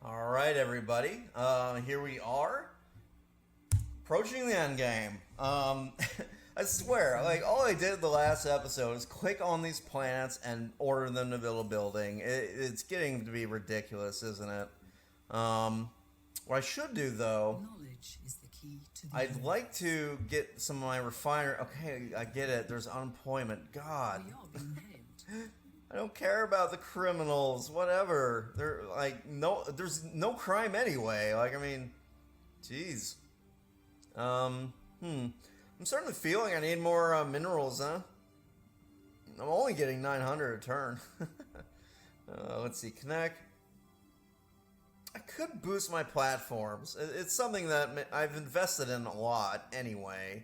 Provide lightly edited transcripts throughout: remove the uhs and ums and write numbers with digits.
All right, everybody. Here we are, approaching the end game. I swear, like all I did the last episode is click on these planets and order them to build a building. It's getting to be ridiculous, isn't it? What I should do though, Knowledge is the key to the I'd like to get some of my refiner. Okay, I get it. There's unemployment. God. We are being hailed. I don't care about the criminals. Whatever. They're like there's no crime anyway. Like I mean, jeez. I'm starting to feel like I need more minerals, huh? I'm only getting 900 a turn. Let's see, connect. I could boost my platforms. It's something that I've invested in a lot anyway.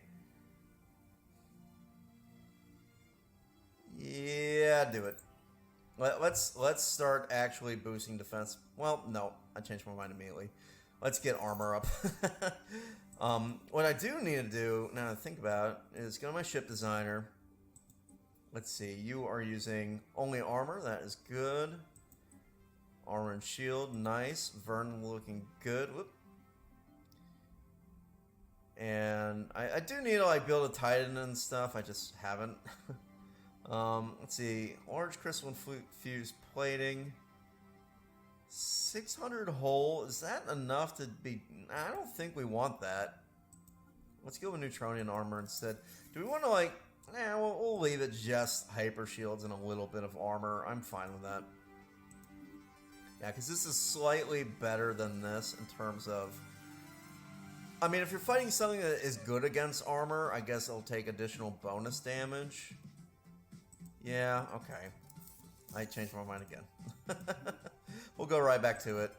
Yeah, do it. Let's start actually boosting defense. Well, no, I changed my mind immediately. Let's get armor up. What I do need to do, now that I think about it, is go to my ship designer. Let's see, you are using only armor, that is good. Armor and shield, nice. Vern looking good. Whoop. And I do need to like build a Titan and stuff, I just haven't. Let's see, large crystal infused plating. 600 hull, is that enough to be... I don't think we want that. Let's go with Neutronian armor instead. Do we want to like... we'll leave it just hyper shields and a little bit of armor. I'm fine with that. Yeah, because this is slightly better than this in terms of... I mean, if you're fighting something that is good against armor, I guess it'll take additional bonus damage. Yeah, okay. I changed my mind again. We'll go right back to it.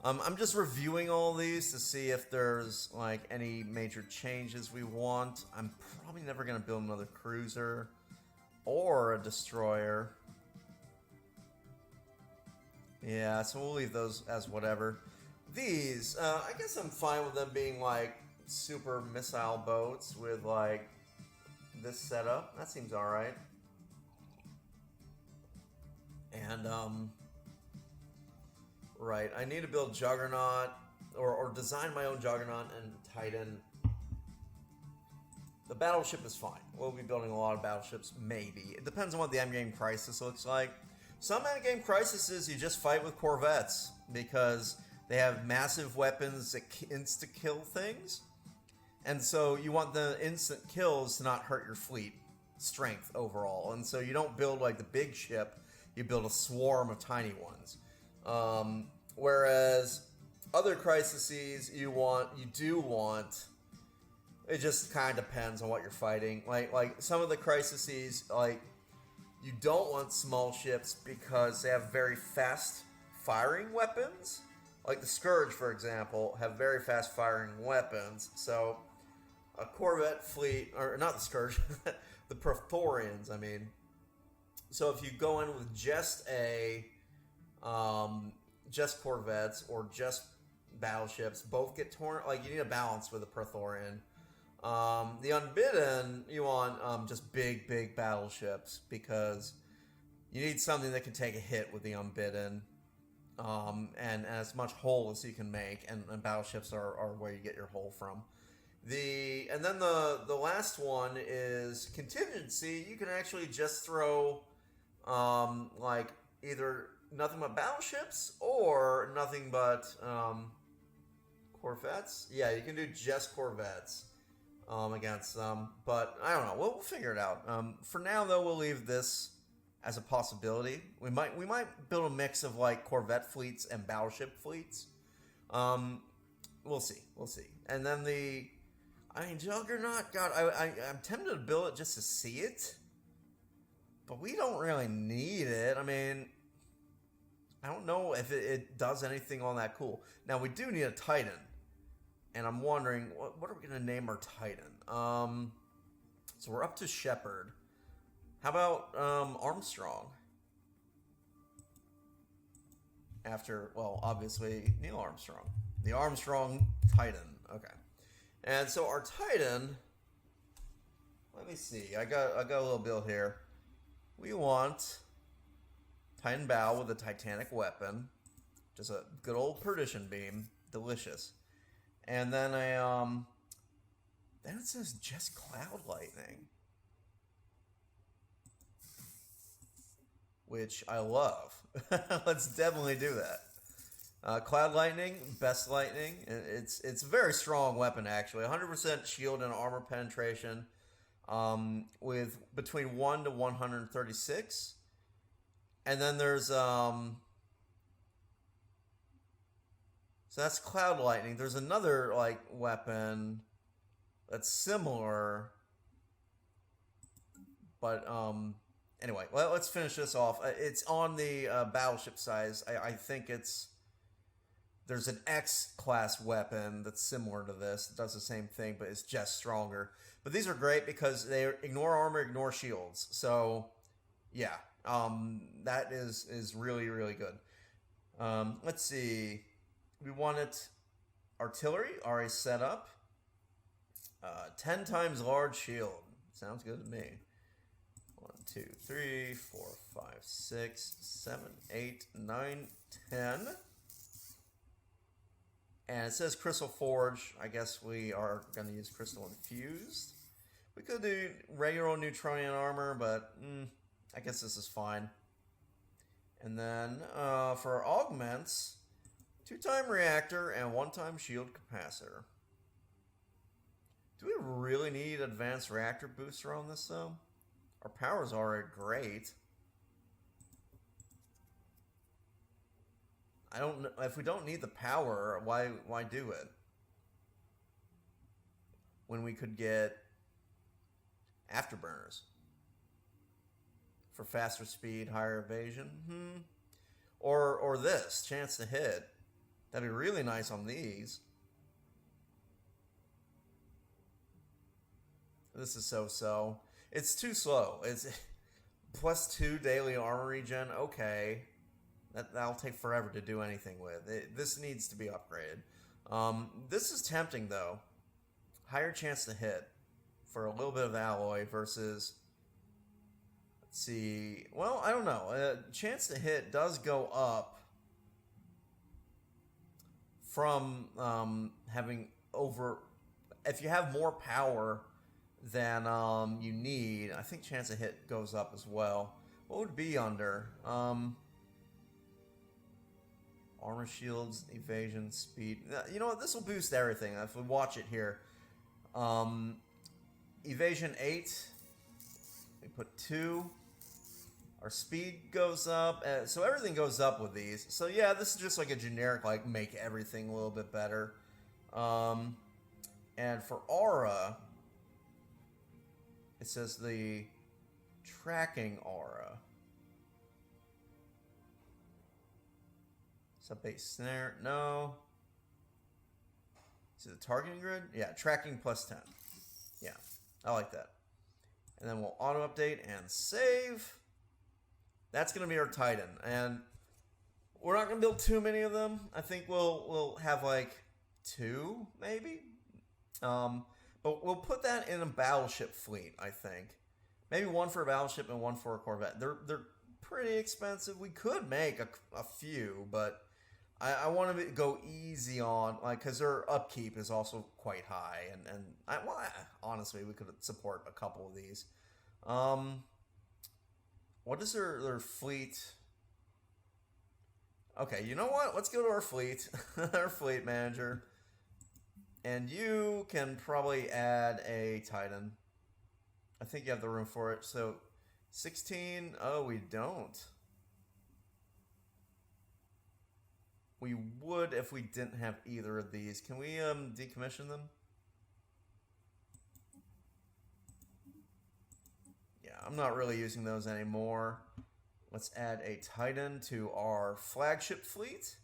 I'm just reviewing all these to see if there's like any major changes we want. I'm probably never going to build another cruiser or a destroyer. Yeah, so we'll leave those as whatever. These, I guess I'm fine with them being like super missile boats with like this setup. That seems alright. And, right, I need to build Juggernaut, or design my own Juggernaut and Titan. The battleship is fine. We'll be building a lot of battleships, maybe. It depends on what the endgame crisis looks like. Some endgame crises you just fight with corvettes, because they have massive weapons that insta-kill things. And so you want the instant kills to not hurt your fleet strength overall. And so you don't build like the big ship, you build a swarm of tiny ones. Whereas other crises you do want, it just kind of depends on what you're fighting. Like some of the crises, like you don't want small ships because they have very fast firing weapons. Like the Scourge, for example, have very fast firing weapons. So a Corvette fleet, or not the Scourge, the Praetorians, I mean. So if you go in with just just corvettes or just battleships, both get torn. Like you need a balance with a Praetorian. The Unbidden, you want just big battleships because you need something that can take a hit with the Unbidden, and as much hull as you can make. And battleships are where you get your hull from. And then the last one is contingency. You can actually just throw like either nothing but battleships or nothing but corvettes. Yeah, you can do just corvettes against them, but I don't know. We'll figure it out. For now, though, we'll leave this as a possibility. We might build a mix of like corvette fleets and battleship fleets. We'll see. And then Juggernaut. God, I'm tempted to build it just to see it. But we don't really need it. I mean, I don't know if it does anything all that cool. Now, we do need a Titan. And I'm wondering, what are we going to name our Titan? So we're up to Shepard. How about Armstrong? After, well, obviously, Neil Armstrong. The Armstrong Titan. Okay. And so our Titan... Let me see. I got a little build here. We want Titan bow with a Titanic weapon. Just a good old perdition beam. Delicious. And then then it says just cloud lightning, which I love. Let's definitely do that. Cloud lightning, best lightning. It's a very strong weapon actually. 100% shield and armor penetration, with between 1 to 136. And then there's so that's cloud lightning. There's another like weapon that's similar, but anyway, well, let's finish this off. It's on the battleship size. I think there's an X class weapon that's similar to this. It does the same thing, but it's just stronger. But these are great because they ignore armor, ignore shields. So yeah, that is really, really good. Let's see. We wanted artillery already set up. 10 times large shield. Sounds good to me. 1, 2, 3, 4, 5, 6, 7, 8, 9, 10. And it says Crystal Forge. I guess we are going to use Crystal Infused. We could do regular Neutronian armor, but I guess this is fine. And then for augments, 2-time reactor and 1-time shield capacitor. Do we really need advanced reactor booster on this though? Our power's already great. I don't know if we don't need the power, why do it? When we could get afterburners for faster speed, higher evasion. Or this, chance to hit. That'd be really nice on these. This is so. It's too slow. It's +2 daily armor regen. Okay. That'll take forever to do anything with. This needs to be upgraded. This is tempting, though. Higher chance to hit for a little bit of alloy versus... Let's see. Well, I don't know. Chance to hit does go up from having over... If you have more power than you need, I think chance to hit goes up as well. What would be under? Armor shields, evasion, speed. You know what? This will boost everything if we watch it here. Evasion 8. We put 2. Our speed goes up. So everything goes up with these. So yeah, this is just like a generic, like, make everything a little bit better. And for aura, it says the tracking aura. Sub-base snare, no. Is it the targeting grid? Yeah, tracking +10. Yeah, I like that. And then we'll auto update and save. That's gonna be our Titan, and we're not gonna build too many of them. I think we'll have like 2 maybe. But we'll put that in a battleship fleet. I think maybe 1 for a battleship and 1 for a corvette. They're pretty expensive. We could make a few, but I want to go easy on, like, because their upkeep is also quite high, and honestly, we could support a couple of these. What is their fleet? Okay, you know what? Let's go to our fleet, our fleet manager, and you can probably add a Titan. I think you have the room for it. So 16. Oh, we don't. We would if we didn't have either of these. Can we decommission them? Yeah, I'm not really using those anymore. Let's add a Titan to our flagship fleet.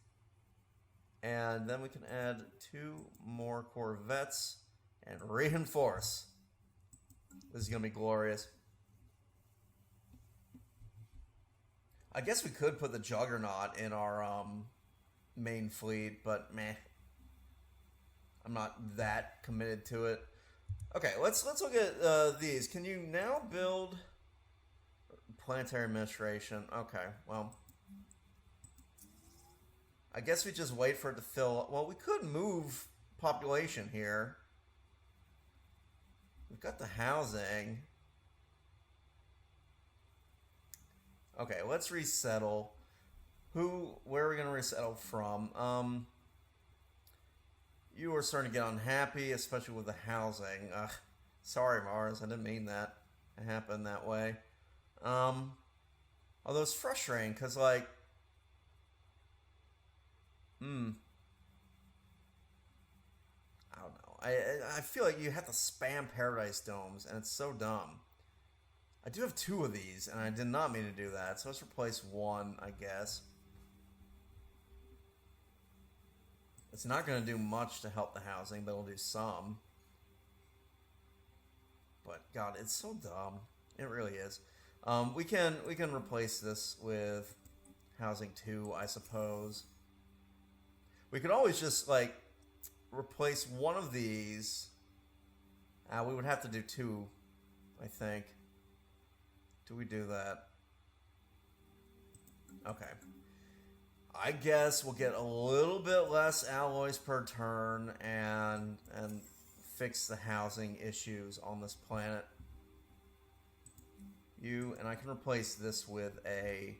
And then we can add 2 more corvettes and reinforce. This is going to be glorious. I guess we could put the Juggernaut in our main fleet, but meh. I'm not that committed to it. Okay, let's look at these. Can you now build planetary administration? Okay, well, I guess we just wait for it to fill. Well, we could move population here. We've got the housing. Okay, let's resettle. Where are we going to resettle from? You are starting to get unhappy, especially with the housing. Ugh, sorry, Mars, I didn't mean that to happen that way. Although it's frustrating, because, like, I don't know. I feel like you have to spam Paradise Domes, and it's so dumb. I do have 2 of these, and I did not mean to do that, so let's replace 1, I guess. It's not going to do much to help the housing, but it'll do some. But, God, it's so dumb. It really is. We can replace this with housing 2, I suppose. We could always just, like, replace one of these. We would have to do 2, I think. Do we do that? Okay. I guess we'll get a little bit less alloys per turn and fix the housing issues on this planet. And I can replace this with a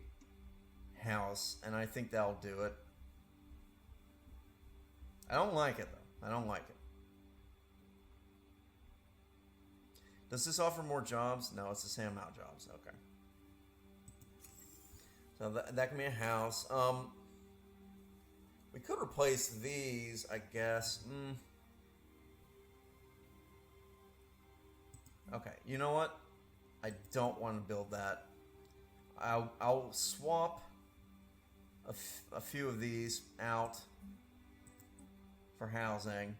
house, and I think that'll do it. I don't like it, though. I don't like it. Does this offer more jobs? No, it's the same amount of jobs. Okay. So that can be a house. We could replace these, I guess. Okay, you know what? I don't want to build that. I'll swap a few of these out for housing.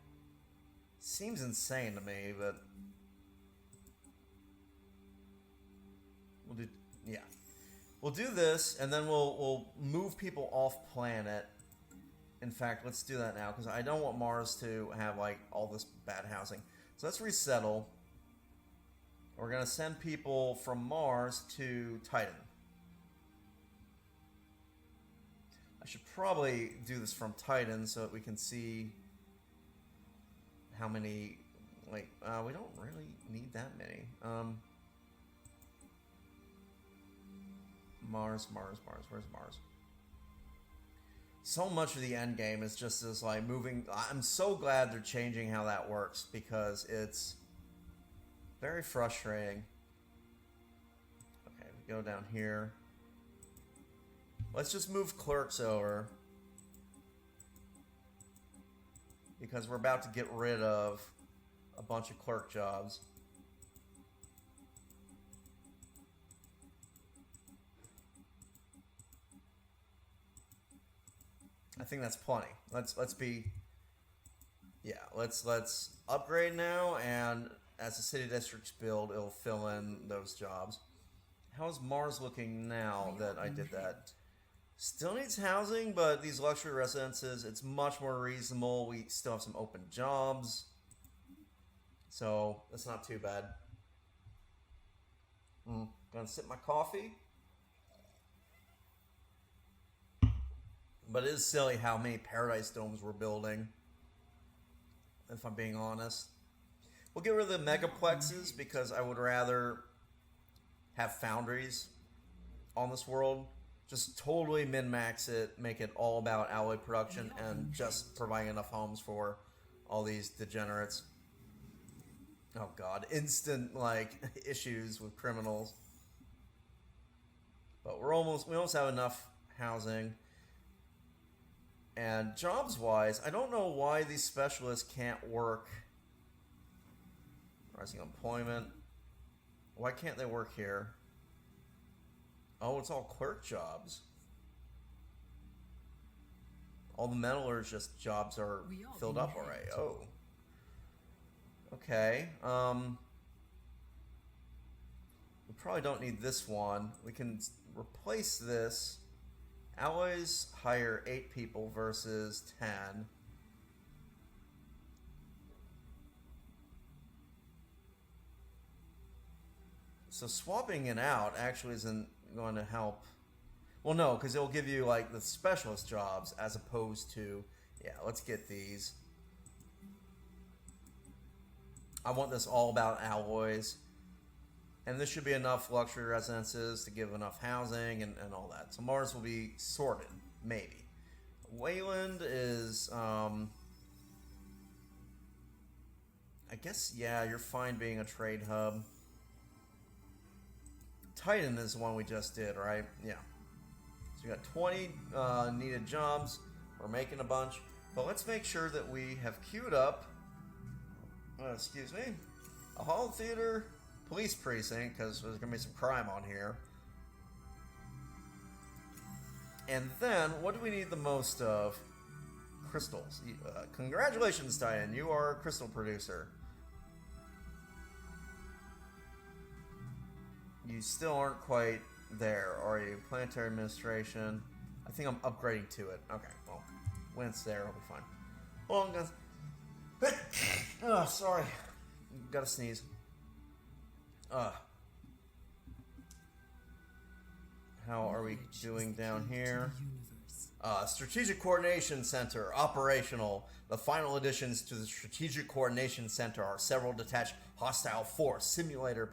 Seems insane to me, but we'll do this, and then we'll move people off planet. In fact, let's do that now, because I don't want Mars to have, like, all this bad housing. So let's resettle. We're going to send people from Mars to Titan. I should probably do this from Titan so that we can see how many, like, we don't really need that many. Mars, where's Mars? So much of the end game is just this, like, moving. I'm so glad they're changing how that works, because it's very frustrating. Okay, we go down here. Let's just move clerks over, because we're about to get rid of a bunch of clerk jobs. I think that's plenty. Let's upgrade now, and as the city districts build, it'll fill in those jobs. How's Mars looking now that I did that? Still needs housing, but these luxury residences, it's much more reasonable. We still have some open jobs, so that's not too bad. Gonna sip my coffee. But it is silly how many Paradise Domes we're building, if I'm being honest. We'll get rid of the megaplexes, because I would rather have foundries on this world. Just totally min-max it, make it all about alloy production, and just providing enough homes for all these degenerates. Oh god, instant, like, issues with criminals. But we almost have enough housing. And jobs-wise, I don't know why these specialists can't work. Rising employment. Why can't they work here? Oh, it's all clerk jobs. All the metallers just jobs are filled up already. Oh. Okay. We probably don't need this one. We can replace this. Alloys hire 8 people versus 10. So swapping it out actually isn't going to help. Well, no, because it'll give you, like, the specialist jobs as opposed to... Yeah, let's get these. I want this all about alloys. And this should be enough luxury residences to give enough housing and all that. So Mars will be sorted, maybe. Wayland is... I guess, yeah, you're fine being a trade hub. Titan is the one we just did, right? Yeah. So we got 20 needed jobs. We're making a bunch. But let's make sure that we have queued up, excuse me, a hall theater, police precinct, because there's going to be some crime on here. And then, what do we need the most of? Crystals. Congratulations, Titan. You are a crystal producer. You still aren't quite there, are you? Planetary administration. I think I'm upgrading to it. Okay, well, when it's there, it'll be fine. Hold on, guys. Oh, sorry. Gotta sneeze. How are we doing down here? Strategic Coordination Center, operational. The final additions to the Strategic Coordination Center are several detached hostile force simulator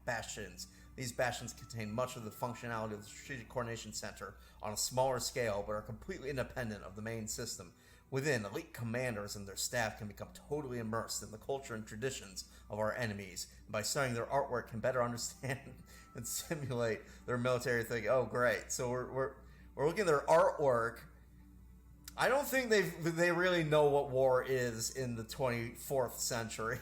bastions. These bastions contain much of the functionality of the Strategic Coordination Center on a smaller scale, but are completely independent of the main system. Within, elite commanders and their staff can become totally immersed in the culture and traditions of our enemies. And by studying their artwork, can better understand and simulate their military thinking. Oh, great! So we're looking at their artwork. I don't think they really know what war is in the 24th century.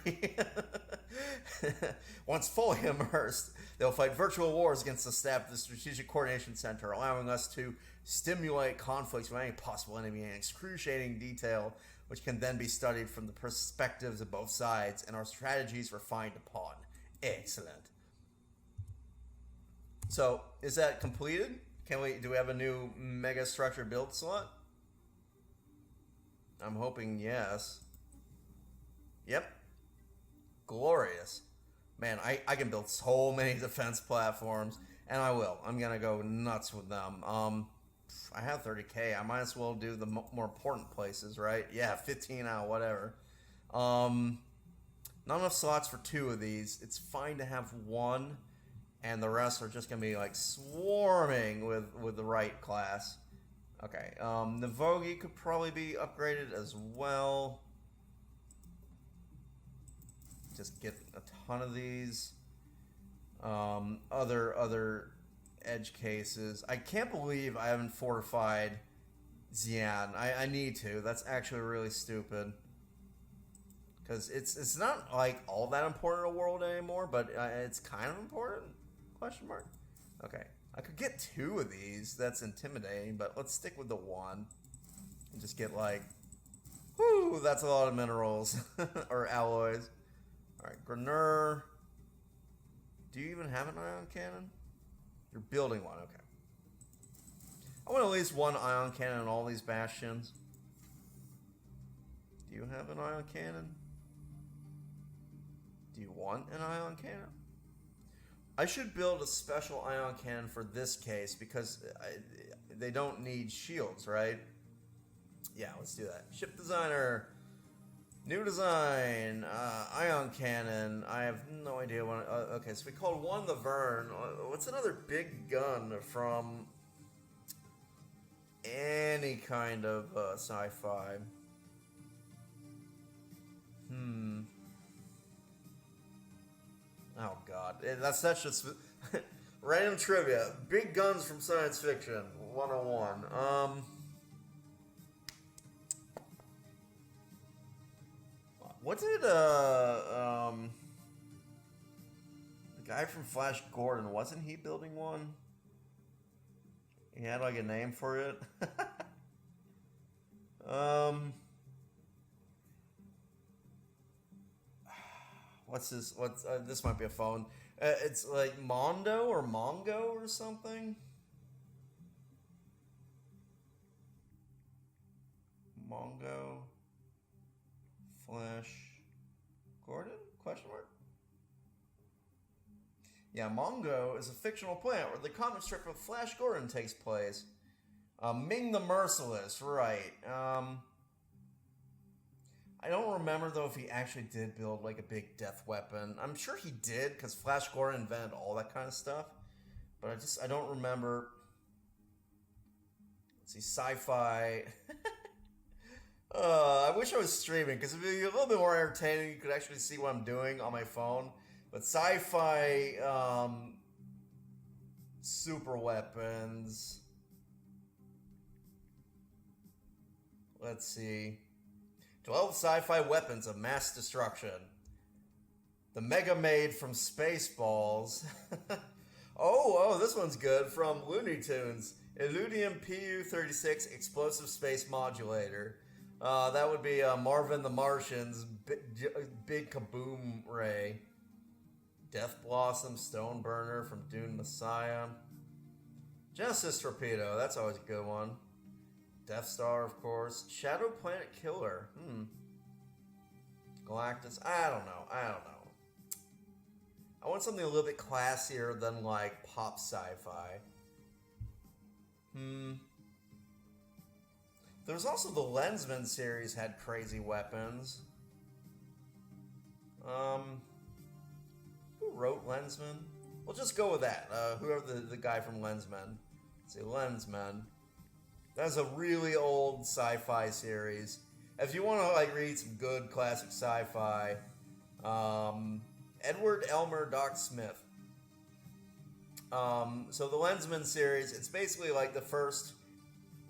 Once fully immersed, they'll fight virtual wars against the staff of the Strategic Coordination Center, allowing us to stimulate conflicts with any possible enemy in excruciating detail, which can then be studied from the perspectives of both sides and our strategies refined upon. Excellent. So, is that completed? Do we have a new mega structure build slot? I'm hoping yes. Yep. Glorious. Man, I can build so many defense platforms, and I will. I'm gonna go nuts with them. I have 30k. I might as well do the more important places, right? Yeah, 15 out, whatever. Not enough slots for 2 of these. It's fine to have 1, and the rest are just gonna be like swarming with the right class. Okay, Navogi could probably be upgraded as well. Just get a ton of these. Other edge cases. I can't believe I haven't fortified Xi'an. I need to. That's actually really stupid. Because it's not like all that important in a world anymore, but it's kind of important? Question mark. Okay. I could get 2 of these. That's intimidating, but let's stick with the 1. And just get like, whoo, that's a lot of minerals. Or alloys. Alright, Grenur. Do you even have an ion cannon? You're building one, okay. I want at least 1 ion cannon in all these bastions. Do you have an ion cannon? Do you want an ion cannon? I should build a special ion cannon for this case because they don't need shields, right? Yeah, let's do that. Ship designer, new design, ion cannon. I have no idea what. Okay, so we called one the Vern. What's another big gun from any kind of sci-fi? Oh god, that's such a random trivia. Big guns from science fiction 101. What did the guy from Flash Gordon, wasn't he building one? He had like a name for it. What's this? This might be a phone. It's like Mondo or Mongo or something. Mongo. Flash Gordon? Question mark. Yeah, Mongo is a fictional planet where the comic strip of Flash Gordon takes place. Ming the Merciless, right. I don't remember, though, if he actually did build, like, a big death weapon. I'm sure he did, because Flash Gordon invented all that kind of stuff. But I don't remember. Let's see, sci-fi. I wish I was streaming, because it'd be a little bit more entertaining. You could actually see what I'm doing on my phone. But sci-fi, super weapons. Let's see. 12 sci-fi weapons of mass destruction. The Mega Maid from Spaceballs. oh, this one's good. From Looney Tunes. Illudium PU-36 Explosive Space Modulator. That would be Marvin the Martian's big kaboom ray. Death Blossom Stoneburner from Dune Messiah. Genesis Torpedo, that's always a good one. Death Star, of course. Shadow Planet Killer. Galactus. I don't know. I want something a little bit classier than, like, pop sci-fi. There's also the Lensman series had crazy weapons. Who wrote Lensman? We'll just go with that. Whoever the guy from Lensman. Let's see, Lensman. That's a really old sci-fi series. If you want to, like, read some good classic sci-fi, Edward Elmer Doc Smith. So the Lensman series, it's basically like the first,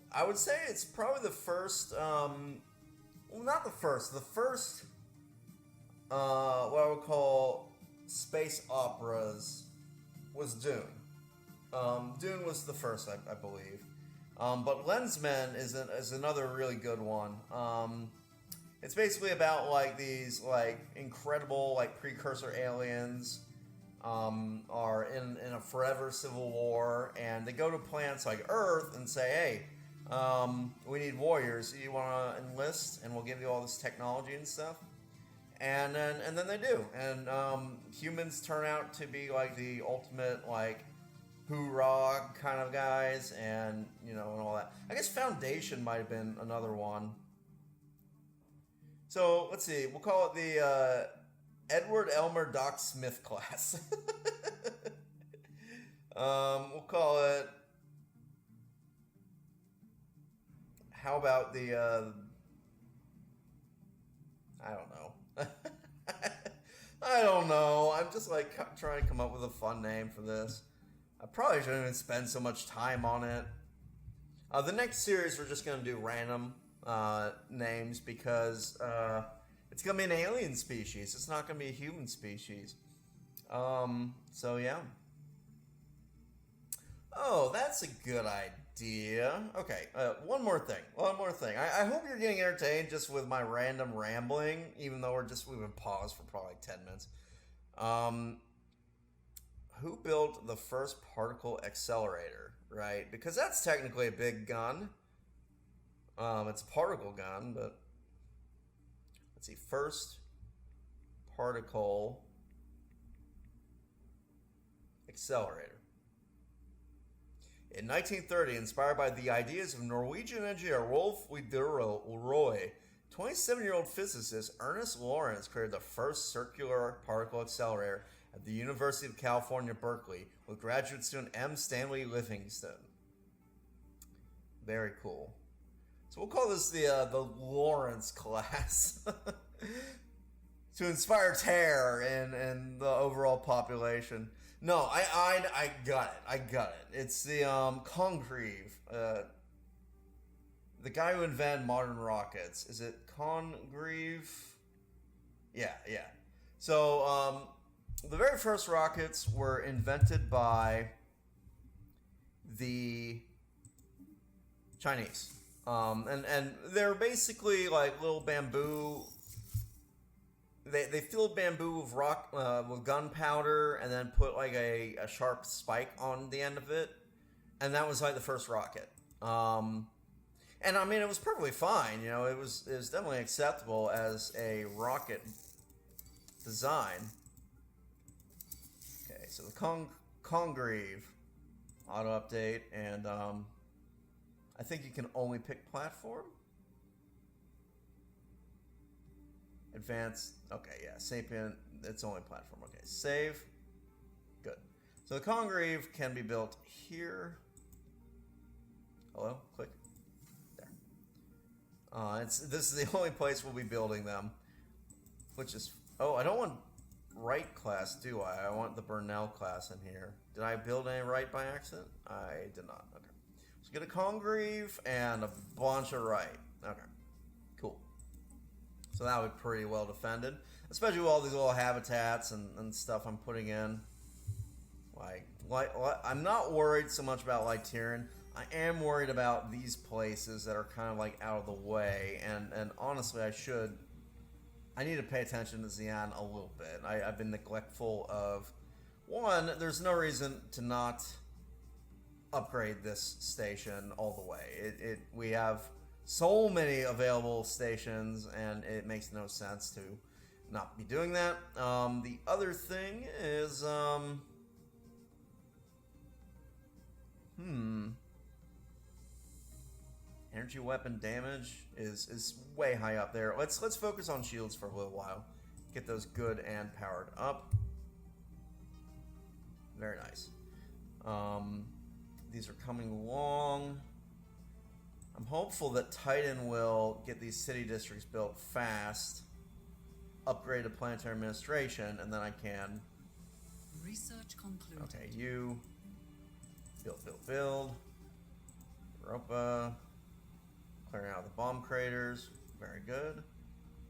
I would say it's probably the first, well, not the first, what I would call space operas was Dune. Dune was the first, I believe. But Lensman is another really good one. It's basically about, like, these, like, incredible, like, precursor aliens are in a forever civil war, and they go to planets like Earth and say, hey, we need warriors. You want to enlist, and we'll give you all this technology and stuff. And then they do. And humans turn out to be, like, the ultimate, like, hoorah kind of guys, and, you know, and all that. I guess Foundation might have been another one. So, let's see. We'll call it the Edward Elmer Doc Smith class. We'll call it... How about the... I don't know. I don't know. I'm just, like, trying to come up with a fun name for this. I probably shouldn't even spend so much time on it. The next series, we're just going to do random names because it's going to be an alien species. It's not going to be a human species. So, yeah. Oh, that's a good idea. Okay, one more thing. I hope you're getting entertained just with my random rambling, even though we've been paused for probably like 10 minutes. Who built the first particle accelerator, right? Because that's technically a big gun. It's a particle gun, but let's see. First particle accelerator. In 1930, inspired by the ideas of Norwegian engineer Rolf Widerøe, 27-year-old physicist Ernest Lawrence created the first circular particle accelerator at the University of California, Berkeley, with graduate student M. Stanley Livingston. Very cool. So we'll call this the Lawrence class to inspire terror in the overall population. No, I got it. It's the Congreve, the guy who invented modern rockets. Is it Congreve? Yeah. So the very first rockets were invented by the Chinese. And they're basically like little bamboo. They filled bamboo with gunpowder and then put like a sharp spike on the end of it, and that was like the first rocket. And I mean, it was perfectly fine. You know, it was definitely acceptable as a rocket design. Okay, so the Congreve auto update, and I think you can only pick platform. Advanced, okay, yeah, Sapient, it's only platform. Okay, save. Good. So the Congreve can be built here. Hello, click. There. This is the only place we'll be building them, which is, oh, I don't want Wright class, do I? I want the Burnell class in here. Did I build any Wright by accident? I did not. Okay. So get a Congreve and a bunch of Wright. Okay. Cool. So that would be pretty well defended, especially with all these little habitats and stuff I'm putting in. Like, I'm not worried so much about Lytirian. I am worried about these places that are kind of like out of the way, and honestly, I need to pay attention to Xeon a little bit. I've been neglectful of, one, there's no reason to not upgrade this station all the way. We have so many available stations, and it makes no sense to not be doing that. The other thing is, energy weapon damage is way high up there. Let's focus on shields for a little while. Get those good and powered up. Very nice. These are coming along. I'm hopeful that Titan will get these city districts built fast, upgrade to planetary administration, and then I can... Research concluded. Okay, you... Build. Europa. Clearing out the bomb craters. Very good.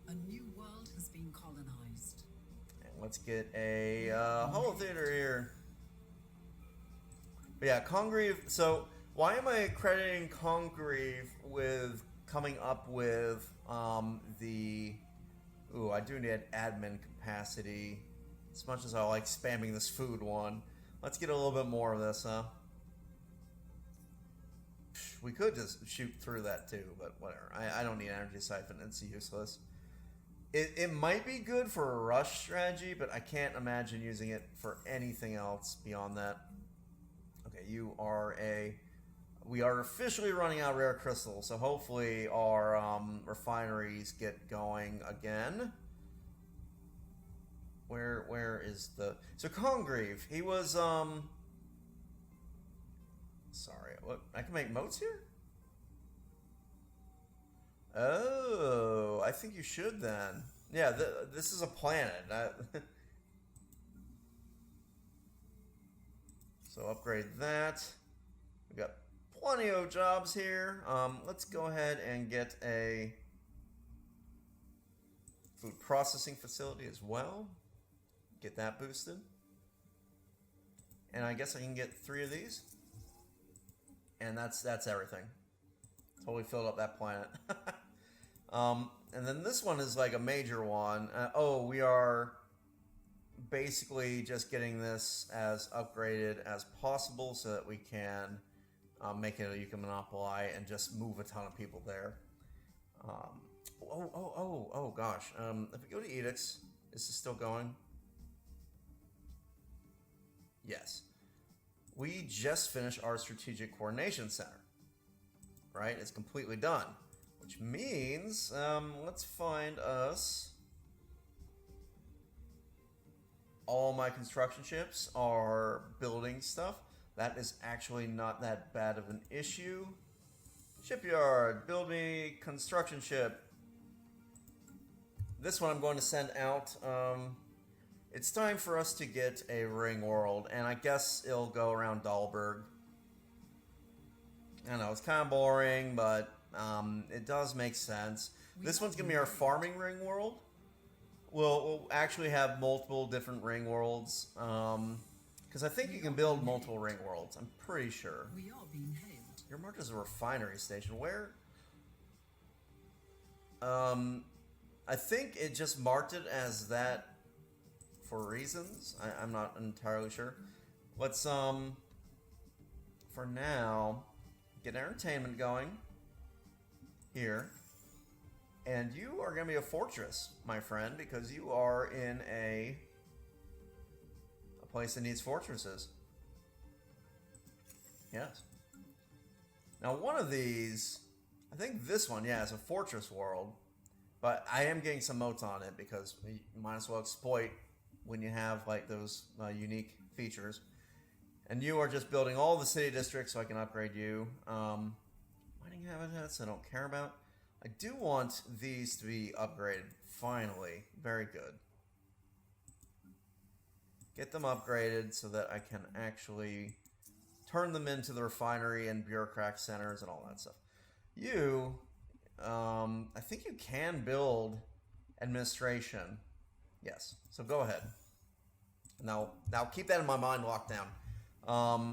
A new world has been colonized. And let's get a holo theater here. But yeah, Congreve. So why am I crediting Congreve with coming up with the... Ooh, I do need admin capacity. As much as I like spamming this food one. Let's get a little bit more of this, huh? We could just shoot through that too, but whatever. I don't need energy siphon. It's useless. It might be good for a rush strategy, but I can't imagine using it for anything else beyond that. Okay, you are a... We are officially running out of rare crystals, so hopefully our refineries get going again. Where is the... So Congreve, he was... Sorry, what? I can make moats here? Oh, I think you should then. Yeah, this is a planet. So upgrade that. We got plenty of jobs here. Let's go ahead and get a food processing facility as well. Get that boosted. And I guess I can get 3 of these. And that's everything. Totally filled up that planet. And then this one is like a major one. We are basically just getting this as upgraded as possible so that we can make it a you can monopolize and just move a ton of people there. Gosh. If we go to edicts, is this still going? Yes. We just finished our Strategic Coordination Center. Right? It's completely done. Which means, let's find us... All my construction ships are building stuff. That is actually not that bad of an issue. Shipyard, build me construction ship. This one I'm going to send out. It's time for us to get a ring world, and I guess it'll go around Dahlberg. I know, it's kind of boring, but it does make sense. This one's going to be our farming ring world. We'll actually have multiple different ring worlds, because I think you can build multiple ring worlds. I'm pretty sure. We are being hailed. You're marked as a refinery station. Where? I think it just marked it as that for reasons. I'm not entirely sure. Let's, for now, get entertainment going here. And you are going to be a fortress, my friend, because you are in a place that needs fortresses. Yes. Now, one of these, I think this one, yeah, is a fortress world. But I am getting some moats on it because you might as well exploit when you have like those unique features. And you are just building all the city districts so I can upgrade you. Mining habitats I don't care about. I do want these to be upgraded, finally. Very good. Get them upgraded so that I can actually turn them into the refinery and bureaucrat centers and all that stuff. You, I think you can build administration. Yes, so go ahead. Now keep that in my mind locked down.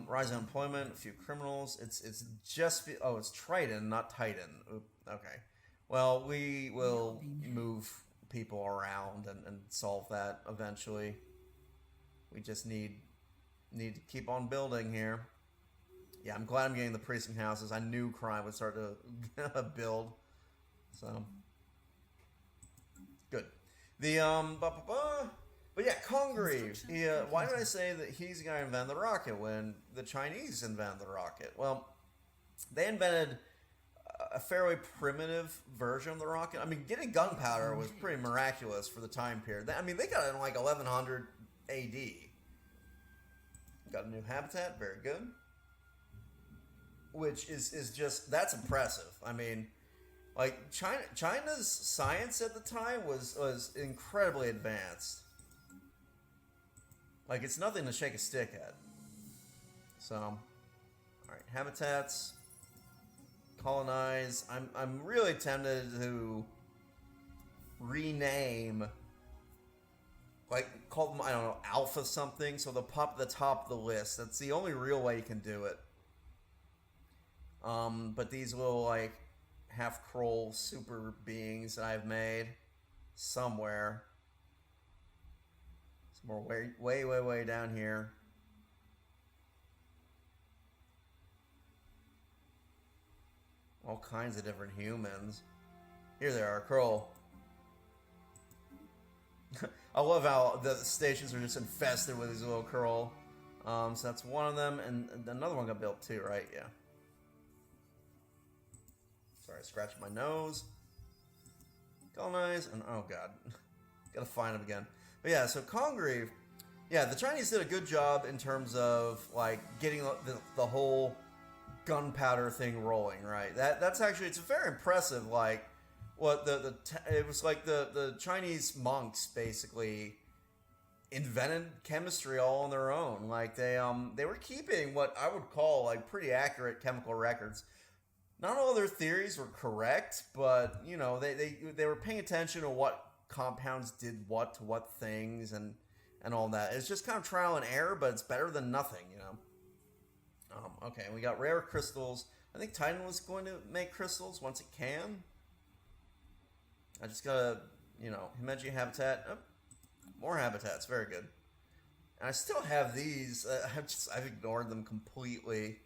Rise in employment, a few criminals. It's just it's Triton, not Titan. Oop, okay. Well, we will move people around and solve that eventually. We just need to keep on building here. Yeah, I'm glad I'm getting the precinct houses. I knew crime would start to build. So good. The but yeah, Congreve. Why did I say that he's the guy who invented the rocket when the Chinese invented the rocket? Well, they invented a fairly primitive version of the rocket. I mean, getting gunpowder was pretty miraculous for the time period. I mean, they got it in like 1100 AD. Got a new habitat, very good. Which is just, that's impressive. I mean, like China's science at the time was incredibly advanced. Like, it's nothing to shake a stick at. So, all right, habitats, colonize. I'm really tempted to rename, like, call them, I don't know, Alpha something, so they'll pop at the top of the list. That's the only real way you can do it. But these little, like, half-kroll super beings that I've made somewhere. Somewhere way down here. All kinds of different humans. Here they are, Kroll. I love how the stations are just infested with these little Kroll. So that's one of them, and another one got built too, right? Yeah. Sorry, I scratched my nose. Colonize, and oh god. Gotta find him again. But yeah, so Congreve, yeah, the Chinese did a good job in terms of, like, getting the whole gunpowder thing rolling, right? That's actually, it's very impressive, like, what it was like the Chinese monks, basically, invented chemistry all on their own. Like, they were keeping what I would call, like, pretty accurate chemical records. Not all their theories were correct, but, you know, they were paying attention to what compounds did what to what things and all that. It's just kind of trial and error, but it's better than nothing, you know. Okay, we got rare crystals. I think Titan was going to make crystals once it can. I just gotta, you know, Himeji habitat. Oh, more habitats, very good. And I still have these. I've ignored them completely.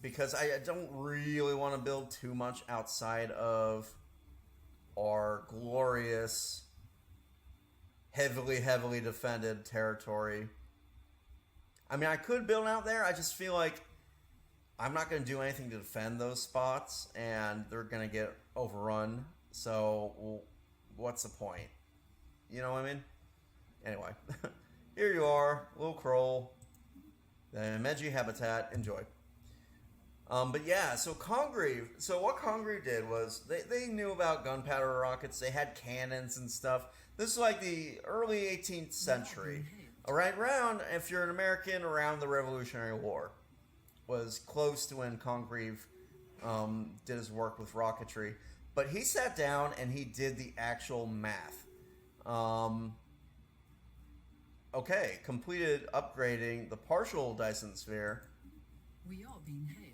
Because I don't really want to build too much outside of our glorious, heavily defended territory. I mean, I could build out there. I just feel like I'm not going to do anything to defend those spots, and they're going to get overrun. So, well, what's the point? You know what I mean? Anyway, here you are, little Kroll, the Himeji habitat. Enjoy. But yeah, so Congreve, so what Congreve did was, they knew about gunpowder rockets, they had cannons and stuff. This is like the early 18th century. Right around, if you're an American, around the Revolutionary War. Was close to when Congreve did his work with rocketry. But he sat down and he did the actual math. Okay, completed upgrading the partial Dyson sphere. We are being hit.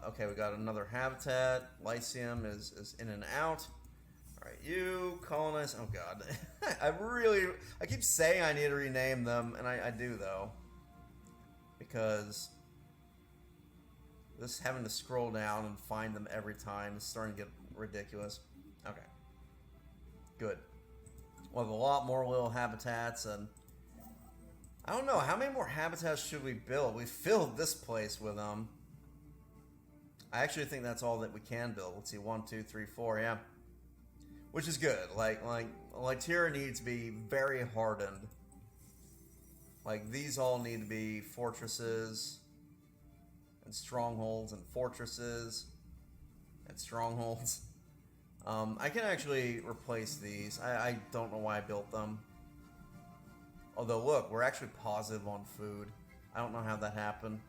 Okay, we got another habitat. Lyceum is in and out. Alright, you, colonize. Oh god. I keep saying I need to rename them, and I do though. Because this having to scroll down and find them every time is starting to get ridiculous. Okay. Good. with a lot more little habitats, and I don't know, how many more habitats should we build? We filled this place with them. I actually think that's all that we can build. Let's see, 1, 2, 3, 4, yeah. Which is good. Like Tira needs to be very hardened. Like, these all need to be fortresses and strongholds and fortresses and strongholds. I can actually replace these. I don't know why I built them. Although, look, we're actually positive on food. I don't know how that happened.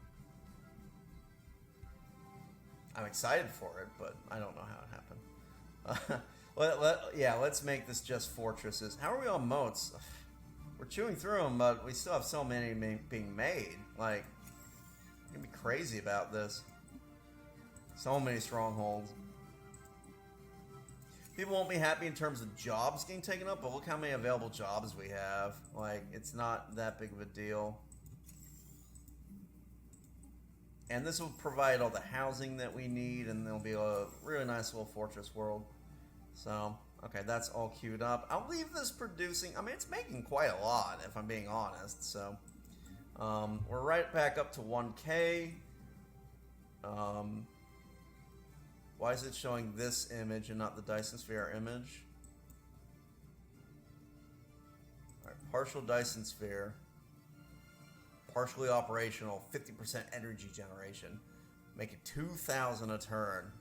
I'm excited for it, but I don't know how it happened. Yeah, let's make this just fortresses. How are we on moats? We're chewing through them, but we still have so many being made. Like, I'm gonna be crazy about this. So many strongholds. People won't be happy in terms of jobs getting taken up, but look how many available jobs we have. Like, it's not that big of a deal. And this will provide all the housing that we need, and there'll be a really nice little fortress world. So, okay, that's all queued up. I'll leave this producing. I mean, it's making quite a lot, if I'm being honest. So, we're right back up to 1K. Why is it showing this image and not the Dyson Sphere image? Alright, partial Dyson Sphere. Partially operational, 50% energy generation. Make it 2,000 a turn.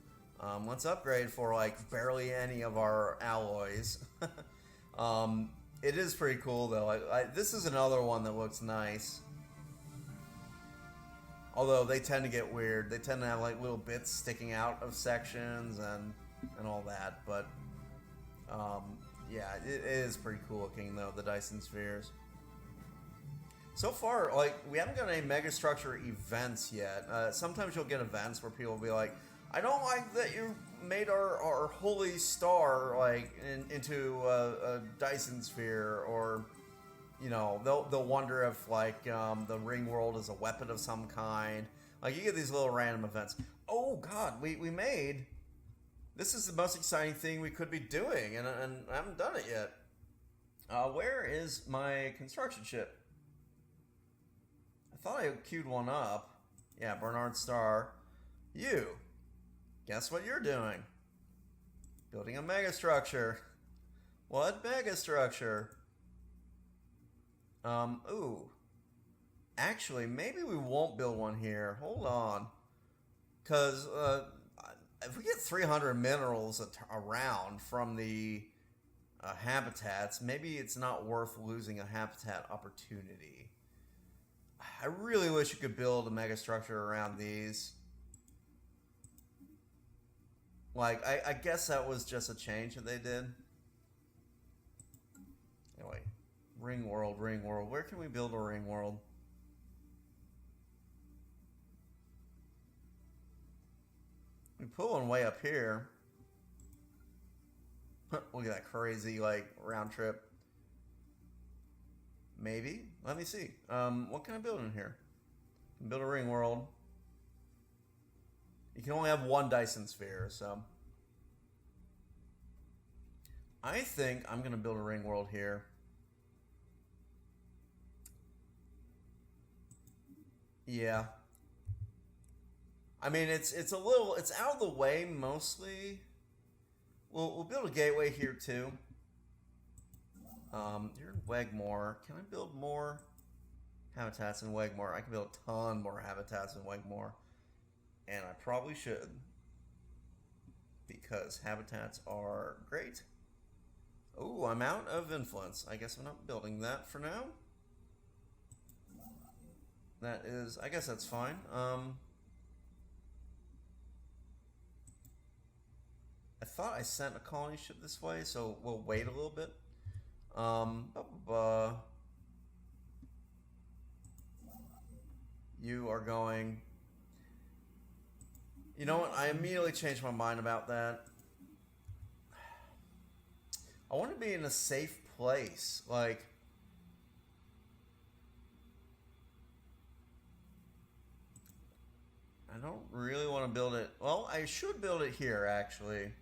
Let's upgrade for like barely any of our alloys. It is pretty cool though. This is another one that looks nice. Although they tend to get weird. They tend to have like little bits sticking out of sections and all that. But yeah, it is pretty cool looking though, the Dyson Spheres. So far, like, we haven't got any megastructure events yet. Sometimes you'll get events where people will be like, I don't like that you made our holy star, like, into a Dyson Sphere, or, you know, they'll wonder if, like, the ring world is a weapon of some kind. Like, you get these little random events. Oh, God, we made... This is the most exciting thing we could be doing, and I haven't done it yet. Where is my construction ship? I thought I queued one up. Yeah, Bernard Starr. You. Guess what you're doing? Building a megastructure. What megastructure? Ooh. Actually, maybe we won't build one here. Hold on. Because, if we get 300 minerals around from the habitats, maybe it's not worth losing a habitat opportunity. I really wish you could build a megastructure around these. Like, I guess that was just a change that they did. Anyway, ring world, ring world. Where can we build a ring world? We put one way up here. Look at that crazy, like, round trip. Maybe. Let me see. What can I build in here? I can build a ring world. You can only have one Dyson Sphere, so... I think I'm going to build a ring world here. Yeah. I mean, it's a little... It's out of the way, mostly. We'll build a gateway here, too. You're in Wegmore. Can I build more habitats in Wegmore? I can build a ton more habitats in Wegmore. And I probably should. Because habitats are great. Oh, I'm out of influence. I guess I'm not building that for now. That is... I guess that's fine. I thought I sent a colony ship this way, so we'll wait a little bit. You are going... You know what? I immediately changed my mind about that. I want to be in a safe place. Like... I don't really want to build it... Well, I should build it here, actually.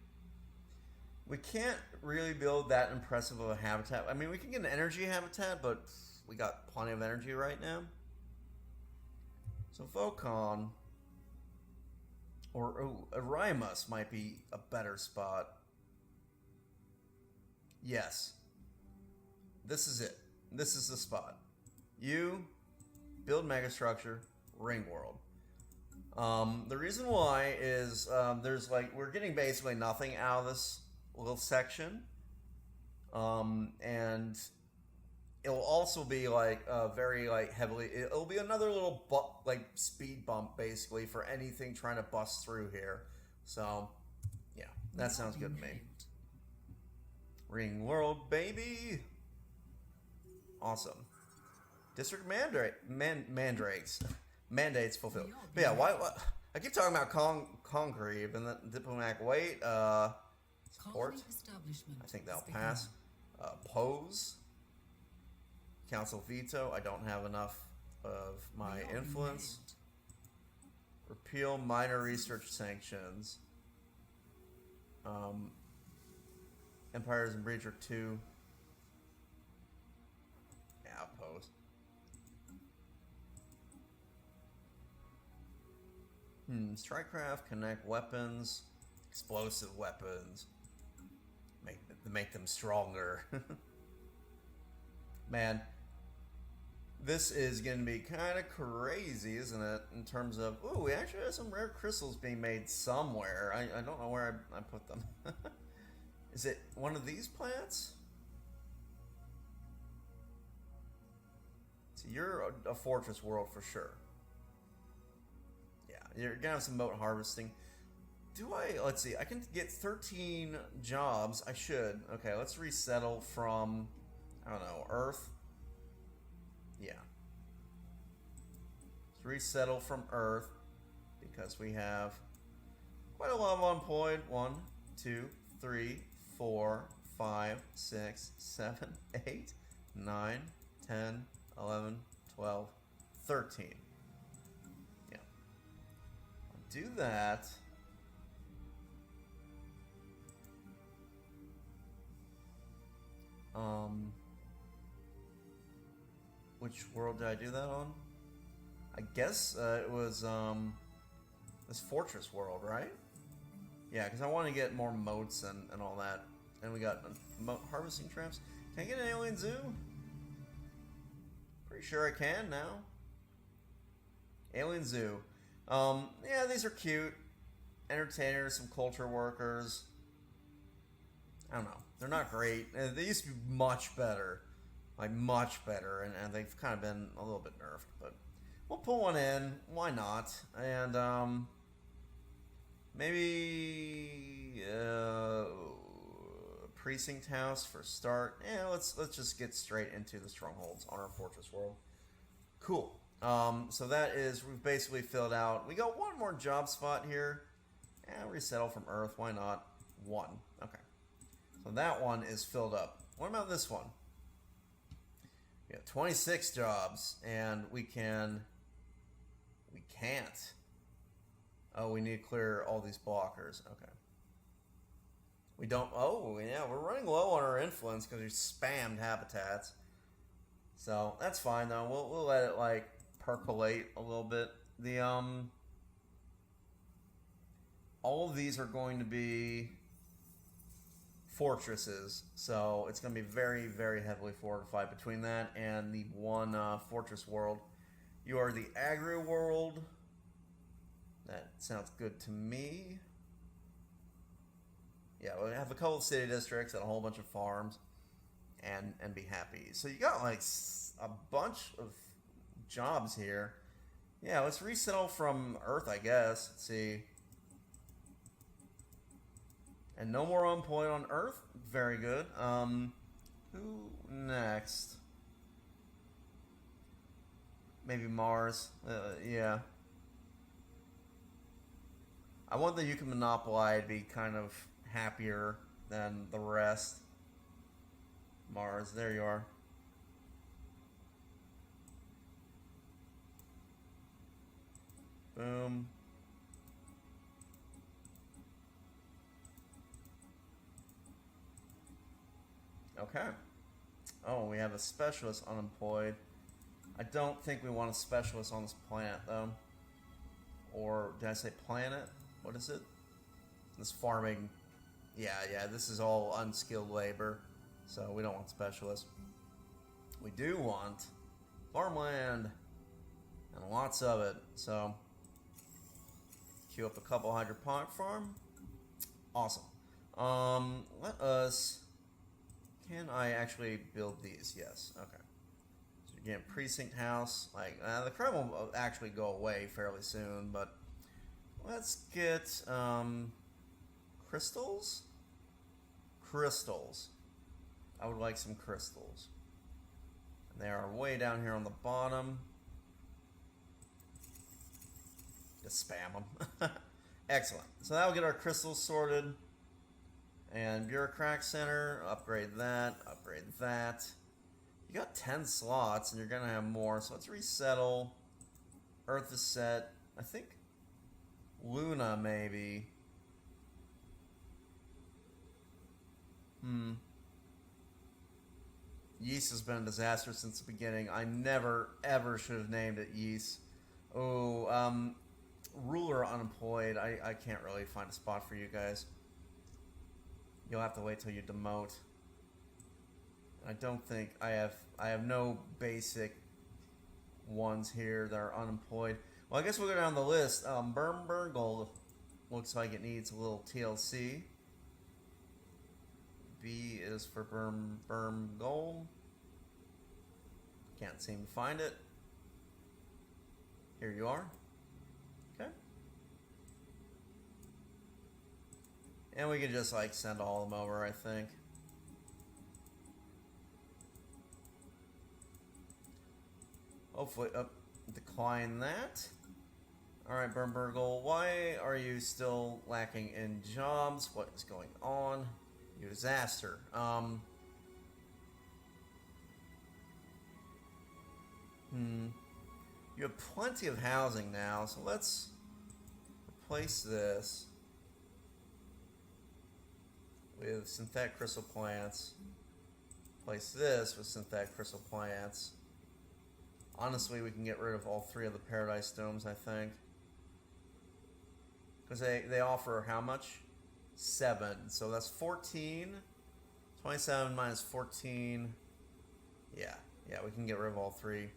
We can't really build that impressive of a habitat. I mean, we can get an energy habitat, but we got plenty of energy right now. So Vocon or Arimus might be a better spot. Yes. This is it. This is the spot. You build megastructure, ring world. The reason why is there's like we're getting basically nothing out of this little section, and it'll also be like very like heavily. It'll be another little like speed bump basically for anything trying to bust through here. So yeah, that sounds good to me. Ring world, baby. Awesome. District mandrakes. Mandates fulfilled. But yeah, why I keep talking about Congreve and the diplomatic wait. Support. I think that'll pass. Pose. Council veto. I don't have enough of my influence. Repeal minor research sanctions. Empires and Breach are 2. Yeah, oppose. Strikecraft, connect weapons, explosive weapons, make them stronger. Man, this is going to be kind of crazy, isn't it? In terms of, ooh, we actually have some rare crystals being made somewhere. I don't know where I put them. Is it one of these plants? So you're a fortress world for sure. You're gonna have some moat harvesting. Let's see, I can get 13 jobs. I should. Okay, let's resettle from, I don't know, Earth. Yeah. Let's resettle from Earth because we have quite a lot of unemployed. 1, 2, 3, 4, 5, 6, 7, 8, 9, 10, 11, 12, 13. Do that. Which world did I do that on? I guess it was this fortress world, right? Yeah, because I want to get more moats and all that. And we got moat harvesting traps. Can I get an alien zoo? Pretty sure I can now. Alien zoo. Yeah, these are cute. Entertainers, some culture workers. I don't know. They're not great. They used to be much better. Like, much better. And they've kind of been a little bit nerfed. But we'll pull one in. Why not? And, maybe, precinct house for start. Yeah, let's just get straight into the strongholds on our fortress world. Cool. So that is, we've basically filled out. We got one more job spot here. And resettle from Earth. Why not? 1. Okay. So that one is filled up. What about this one? We have 26 jobs, and we can't. Oh, we need to clear all these blockers. Okay. We don't. Oh, yeah, we're running low on our influence because we spammed habitats. So that's fine though. We'll let it like percolate a little bit. The all of these are going to be fortresses, so it's going to be very, very heavily fortified between that and the one fortress world. You are the agri world. That sounds good to me. Yeah, we'll have a couple of city districts and a whole bunch of farms, and be happy. So you got like a bunch of jobs here. Yeah, let's resettle from Earth, I guess. Let's see. And no more unemployed on Earth. Very good. Who next? Maybe Mars. Yeah. I want the you can monopolize to be kind of happier than the rest. Mars, there you are. Boom. Okay. Oh, we have a specialist unemployed. I don't think we want a specialist on this planet, though. Or, did I say planet? What is it? This farming... Yeah, this is all unskilled labor. So, we don't want specialists. We do want farmland. And lots of it. So, queue up a couple hydroponic farm. Awesome. Let us... Can I actually build these? Yes. Okay. So you're getting precinct house. Like the crime will actually go away fairly soon, but let's get crystals. Crystals. I would like some crystals. And they are way down here on the bottom. Just spam them. Excellent. So that'll get our crystals sorted. And Bureaucrat Center, upgrade that, upgrade that. You got 10 slots, and you're going to have more, so let's resettle. Earth is set. I think Luna, maybe. Yeast has been a disaster since the beginning. I never, ever should have named it Yeast. Oh, Ruler unemployed. I can't really find a spot for you guys. You'll have to wait till you demote. I don't think I have no basic ones here that are unemployed. Well, I guess we'll go down the list. Burnburgle looks like it needs a little TLC. B is for Burnburgle. Can't seem to find it. Here you are. Okay. And we can just like send all of them over, I think. Hopefully, decline that. Alright, Burnburgle, why are you still lacking in jobs? What is going on? You disaster. You have plenty of housing now, so let's replace this with synthetic crystal plants. Replace this with synthetic crystal plants. Honestly, we can get rid of all 3 of the Paradise Domes, I think. Because they offer how much? 7. So that's 14. 27 minus 14. Yeah, we can get rid of all 3.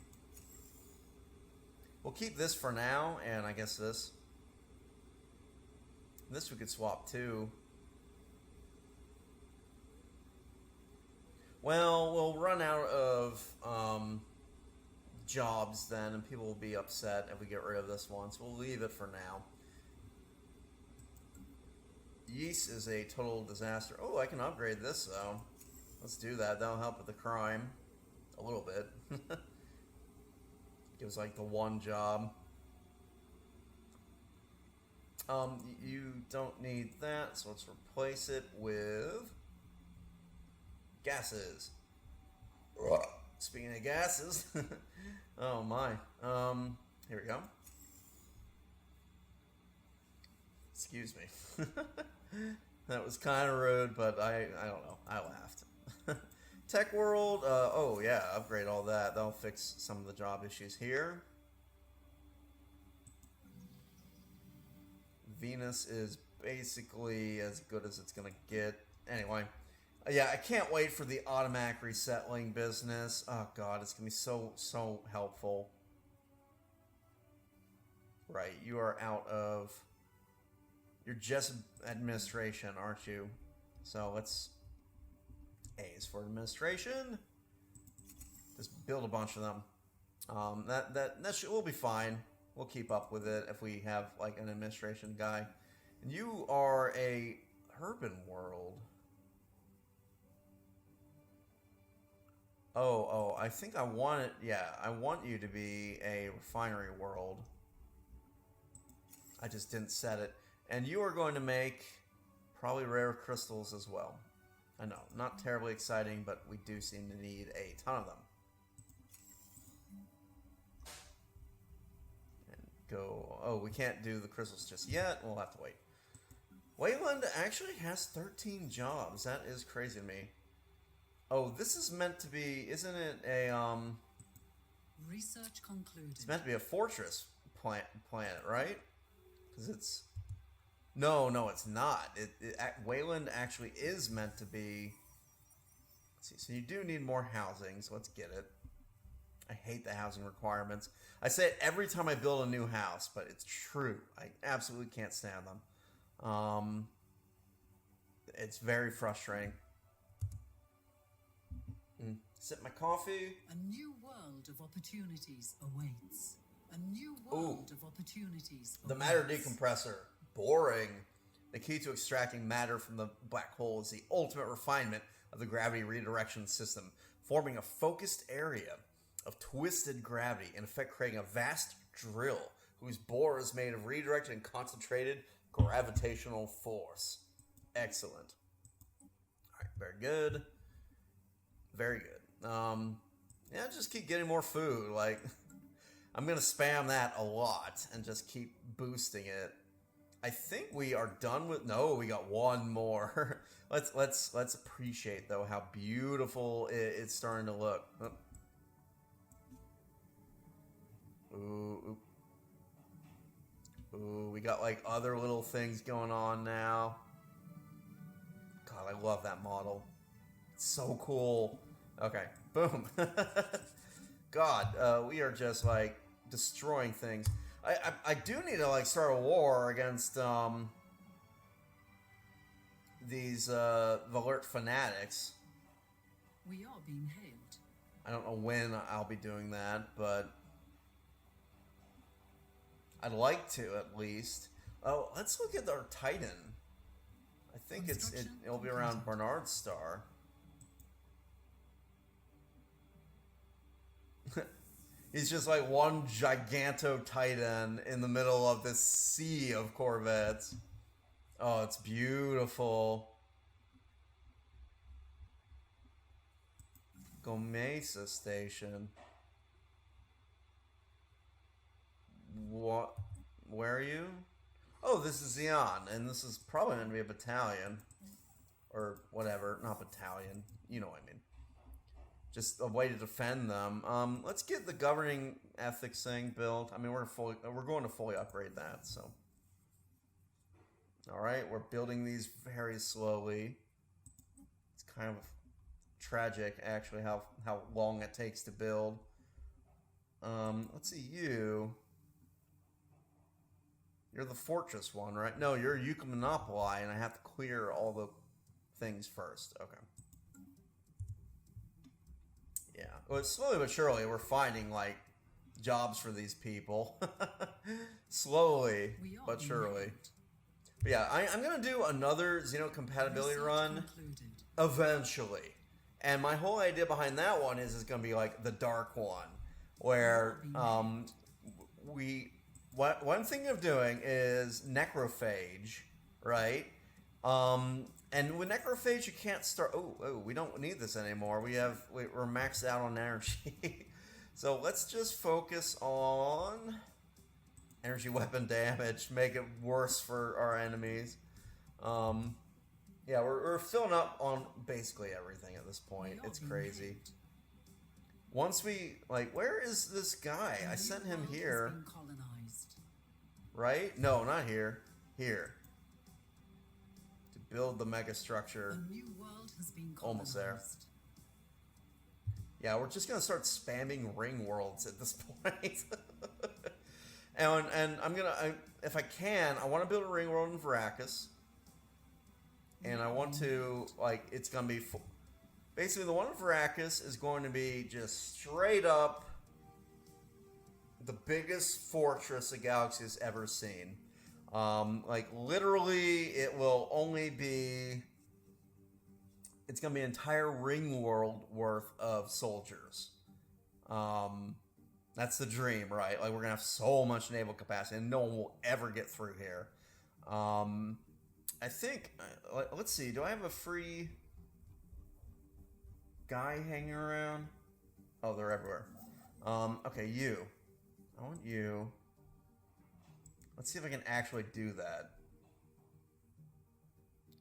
We'll keep this for now, and I guess this. This we could swap too. Well, we'll run out of jobs then, and people will be upset if we get rid of this one, so we'll leave it for now. Yeast is a total disaster. Oh, I can upgrade this though. Let's do that. That'll help with the crime a little bit. Gives like the 1 job. You don't need that, so let's replace it with gases. Speaking of gases, oh my. Here we go. Excuse me. That was kind of rude, but I don't know. I laughed. Tech World, oh yeah, upgrade all that. That'll fix some of the job issues here. Venus is basically as good as it's gonna get. Anyway, yeah, I can't wait for the automatic resettling business. Oh god, it's gonna be so helpful. Right, you are out of... You're just administration, aren't you? So let's... A is for administration. Just build a bunch of them. We'll be fine. We'll keep up with it if we have like an administration guy. And you are a urban world. Oh, I think I want it. Yeah, I want you to be a refinery world. I just didn't set it. And you are going to make probably rare crystals as well. I know, not terribly exciting, but we do seem to need a ton of them. And go... Oh, we can't do the crystals just yet. We'll have to wait. Wayland actually has 13 jobs. That is crazy to me. Oh, this is meant to be, isn't it a, Research concluded. it's meant to be a fortress planet, right? Because it's, no, it's not. Wayland actually is meant to be, let's see, so you do need more housing, so let's get it. I hate the housing requirements. I say it every time I build a new house, but it's true. I absolutely can't stand them. It's very frustrating. Sip my coffee. A new world of opportunities awaits. A new world of opportunities awaits. The matter decompressor. Boring. The key to extracting matter from the black hole is the ultimate refinement of the gravity redirection system, forming a focused area of twisted gravity, in effect creating a vast drill whose bore is made of redirected and concentrated gravitational force. Excellent. Alright, very good. Very good. Yeah, just keep getting more food. Like, I'm gonna spam that a lot and just keep boosting it. I think we are done with. No, we got one more. let's appreciate though how beautiful it's starting to look. Ooh, we got like other little things going on now. God, I love that model. It's so cool. Okay, boom. God, we are just like destroying things. I do need to like start a war against these Valert fanatics. We are being hailed. I don't know when I'll be doing that, but I'd like to at least. Oh, let's look at our Titan. I think it'll be around Barnard's star. He's just like one giganto Titan in the middle of this sea of Corvettes. Oh, it's beautiful. Gomesa Station. What? Where are you? Oh, this is Xeon, and this is probably going to be a battalion. Or whatever, not battalion. You know what I mean. Just a way to defend them. Let's get the governing ethics thing built. I mean, we're going to fully upgrade that, so. Alright, we're building these very slowly. It's kind of tragic, actually, how long it takes to build. Let's see, you. You're the fortress one, right? No, you're you can monopolize, and I have to clear all the things first. Okay. Yeah. Well, slowly but surely, we're finding, like, jobs for these people. Slowly but surely. But yeah, I'm going to do another Xeno Compatibility run eventually. And my whole idea behind that one is it's going to be, like, the dark one. Where, one thing of doing is necrophage, right? And with necrophage, you can't start. Oh, we don't need this anymore. We're maxed out on energy. So let's just focus on energy weapon damage. Make it worse for our enemies. Yeah, we're filling up on basically everything at this point. It's crazy. Once we where is this guy? I sent him here. Right? No, not here. Here. To build the mega structure. A new world has been almost there. Yeah, we're just gonna start spamming ring worlds at this point. and I'm gonna, if I can, I want to build a ring world in Veracruz. And I want to, it's gonna be basically the one in Veracruz is going to be just straight up the biggest fortress the galaxy has ever seen. Literally, it will only be. It's gonna be an entire ring world worth of soldiers. That's the dream, right? Like, we're gonna have so much naval capacity, and no one will ever get through here. I think. Let's see. Do I have a free guy hanging around? Oh, they're everywhere. Okay, you. I want you. Let's see if I can actually do that.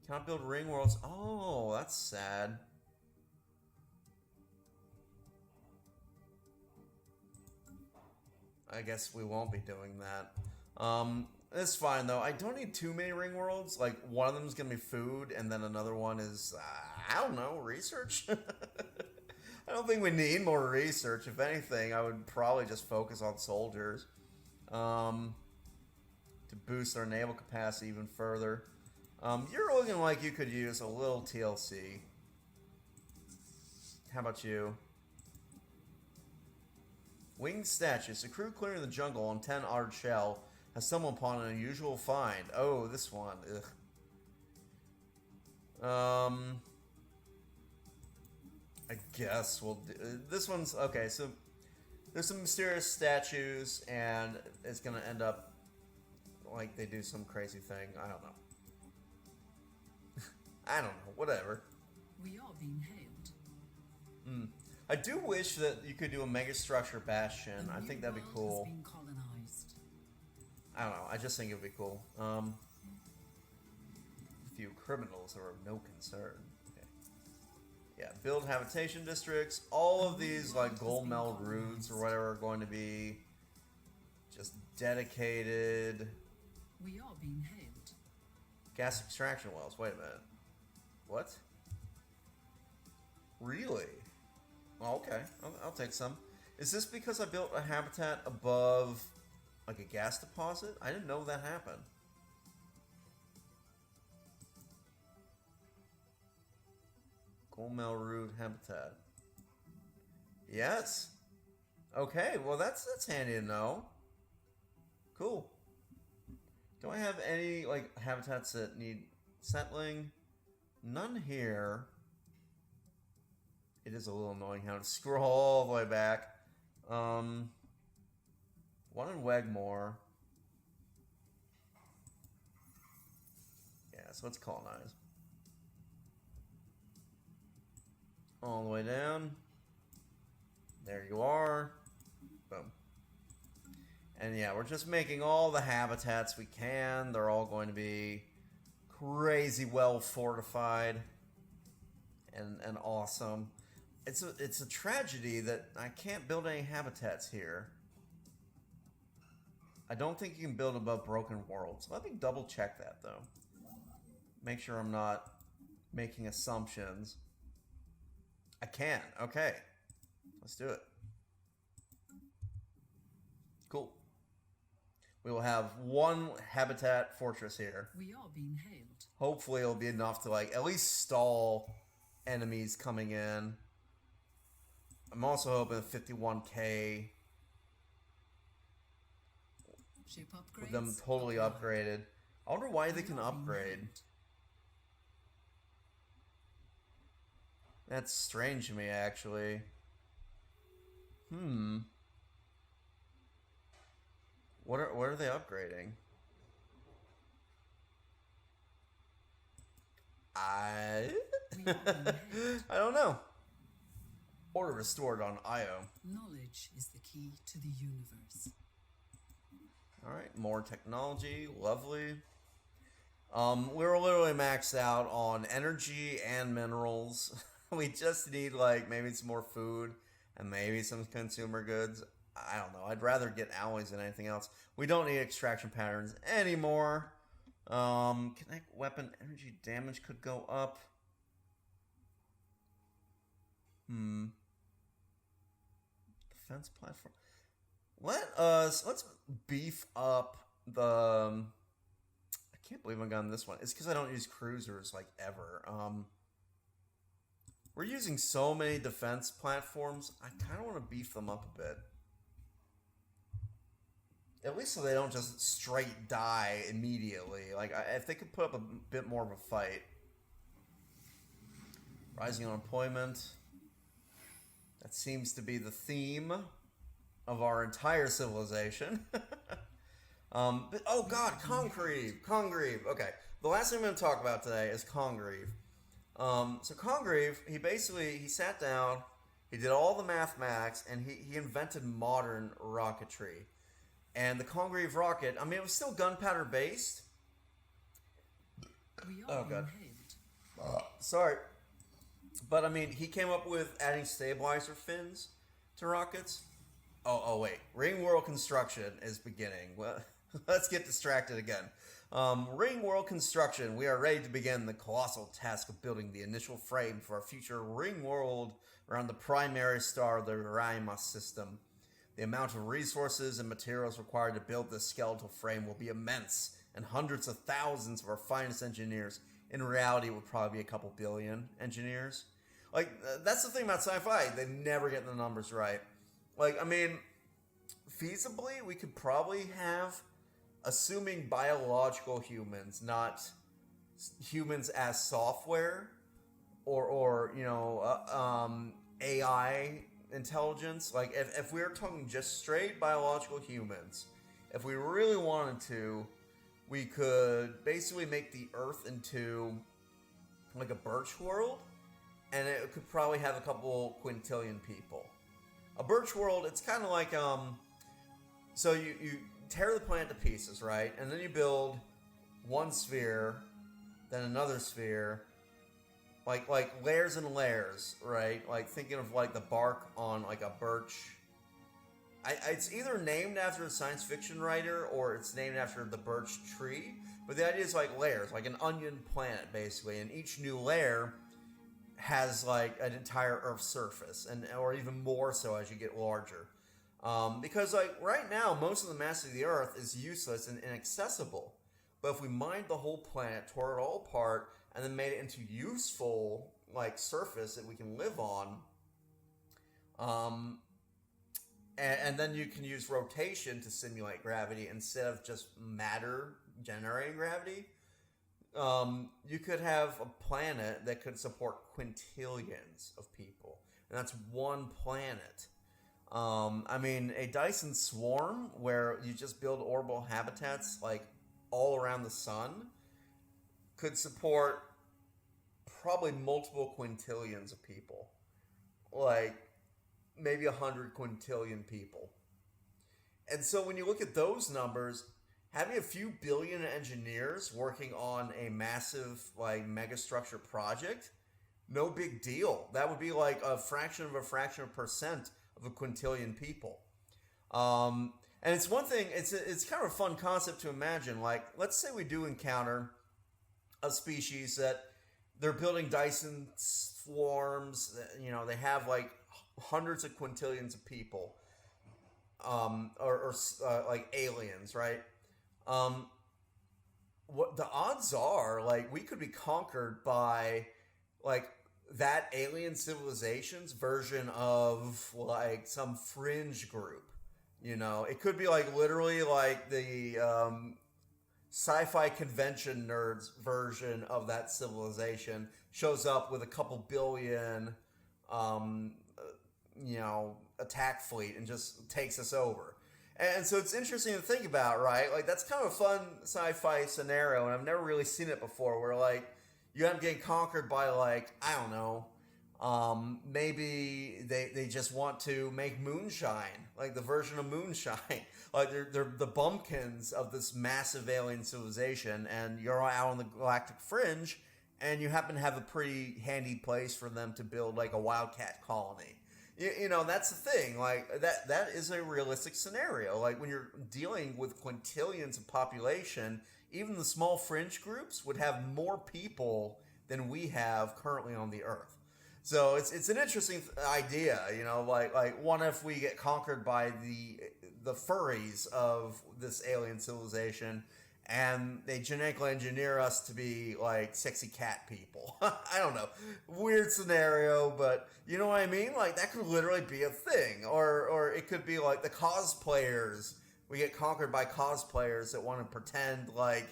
Cannot build ring worlds. Oh, that's sad. I guess we won't be doing that. It's fine though. I don't need too many ring worlds. Like one of them is gonna be food, and then another one is I don't know, research. I don't think we need more research. If anything, I would probably just focus on soldiers to boost our naval capacity even further. You're looking like you could use a little TLC. How about you? Winged statues. A crew clearing the jungle on 10 Ard Shell has stumbled upon an unusual find. Oh, this one. Ugh. I guess we'll do... This one's... Okay, so... There's some mysterious statues, and it's gonna end up like they do some crazy thing. I don't know. I don't know. Whatever. We are being hailed. I do wish that you could do a mega structure bastion. I think that'd be cool. Has been colonized. I don't know. I just think it would be cool. A few criminals are of no concern. Okay. Yeah, build habitation districts. All of these like gold meld routes or whatever are going to be just dedicated. We are being hailed. Gas extraction wells. Wait a minute. What? Really? Oh, okay. I'll take some. Is this because I built a habitat above like a gas deposit? I didn't know that happened. Gold Mel Root habitat. Yes. Okay, well that's handy to know. Cool. Do I have any like habitats that need settling? None here. It is a little annoying how to scroll all the way back. One in Wegmore. Yeah, so let's colonize. All the way down. There you are. Boom. And yeah, we're just making all the habitats we can. They're all going to be crazy well fortified and awesome. It's a tragedy that I can't build any habitats here. I don't think you can build above broken worlds. Let me double check that though. Make sure I'm not making assumptions. I can. Okay. Let's do it. Cool. We will have one habitat fortress here. We are being hailed. Hopefully it'll be enough to like at least stall enemies coming in. I'm also hoping 51k Ship upgrades. with them totally upgraded. I wonder why they can upgrade. That's strange to me, actually. What are they upgrading? I don't know. Order restored on Io. Knowledge is the key to the universe. Alright, more technology. Lovely. We're literally maxed out on energy and minerals. We just need, like, maybe some more food and maybe some consumer goods. I don't know. I'd rather get alloys than anything else. We don't need extraction patterns anymore. Connect weapon energy damage could go up. Defense platform. Let's beef up the... I can't believe I've gotten this one. It's because I don't use cruisers, like, ever. We're using so many defense platforms. I kind of want to beef them up a bit. At least so they don't just straight die immediately. Like, if they could put up a bit more of a fight. Rising unemployment. That seems to be the theme of our entire civilization. But, oh god, Congreve. Congreve. Okay, the last thing I'm going to talk about today is Congreve. So Congreve, he sat down, he did all the mathematics, and he invented modern rocketry. And the Congreve rocket, I mean, it was still gunpowder based. Oh god. Sorry. But I mean, he came up with adding stabilizer fins to rockets. Oh, wait. Ring world construction is beginning. Well, let's get distracted again. Ring world construction. We are ready to begin the colossal task of building the initial frame for our future ring world around the primary star of the Raimas system. The amount of resources and materials required to build this skeletal frame will be immense, and hundreds of thousands of our finest engineers. In reality, it would probably be a couple billion engineers. Like, that's the thing about sci-fi. They never get the numbers right. Like, I mean, feasibly, we could probably have, assuming biological humans, not humans as software, or AI intelligence. Like, if we were talking just straight biological humans, if we really wanted to, we could basically make the Earth into like a birch world, and it could probably have a couple quintillion people. A birch world, it's kind of like so you tear the planet to pieces, right? And then you build one sphere, then another sphere, like layers and layers, right? Like thinking of like the bark on like a birch. It's either named after a science fiction writer or it's named after the birch tree. But the idea is like layers, like an onion planet basically, and each new layer has like an entire Earth's surface, or even more so as you get larger. Because like right now, most of the mass of the Earth is useless and inaccessible. But if we mined the whole planet, tore it all apart, and then made it into useful like surface that we can live on, and then you can use rotation to simulate gravity instead of just matter generating gravity. You could have a planet that could support quintillions of people, and that's one planet. I mean, a Dyson swarm where you just build orbital habitats like all around the sun could support probably multiple quintillions of people, like maybe 100 quintillion people. And so when you look at those numbers, having a few billion engineers working on a massive like megastructure project, no big deal. That would be like a fraction of a percent of a quintillion people. And it's one thing, it's kind of a fun concept to imagine. Like, let's say we do encounter a species that they're building Dyson swarms, they have like hundreds of quintillions of people, or like aliens, right? What the odds are, like, we could be conquered by like that alien civilization's version of like some fringe group. It could be like literally like the sci-fi convention nerds version of that civilization shows up with a couple billion attack fleet and just takes us over. And so it's interesting to think about, right? Like, that's kind of a fun sci-fi scenario, and I've never really seen it before, where like you end up getting conquered by like, I don't know, maybe they just want to make moonshine, like the version of moonshine. Like they're the bumpkins of this massive alien civilization, and you're out on the galactic fringe, and you happen to have a pretty handy place for them to build like a wildcat colony. That's the thing. Like that is a realistic scenario. Like when you're dealing with quintillions of population, even the small fringe groups would have more people than we have currently on the Earth. So it's an interesting idea, like what if we get conquered by the furries of this alien civilization, and they genetically engineer us to be like sexy cat people. I don't know. Weird scenario, but you know what I mean? Like that could literally be a thing. Or it could be like the cosplayers. We get conquered by cosplayers that want to pretend like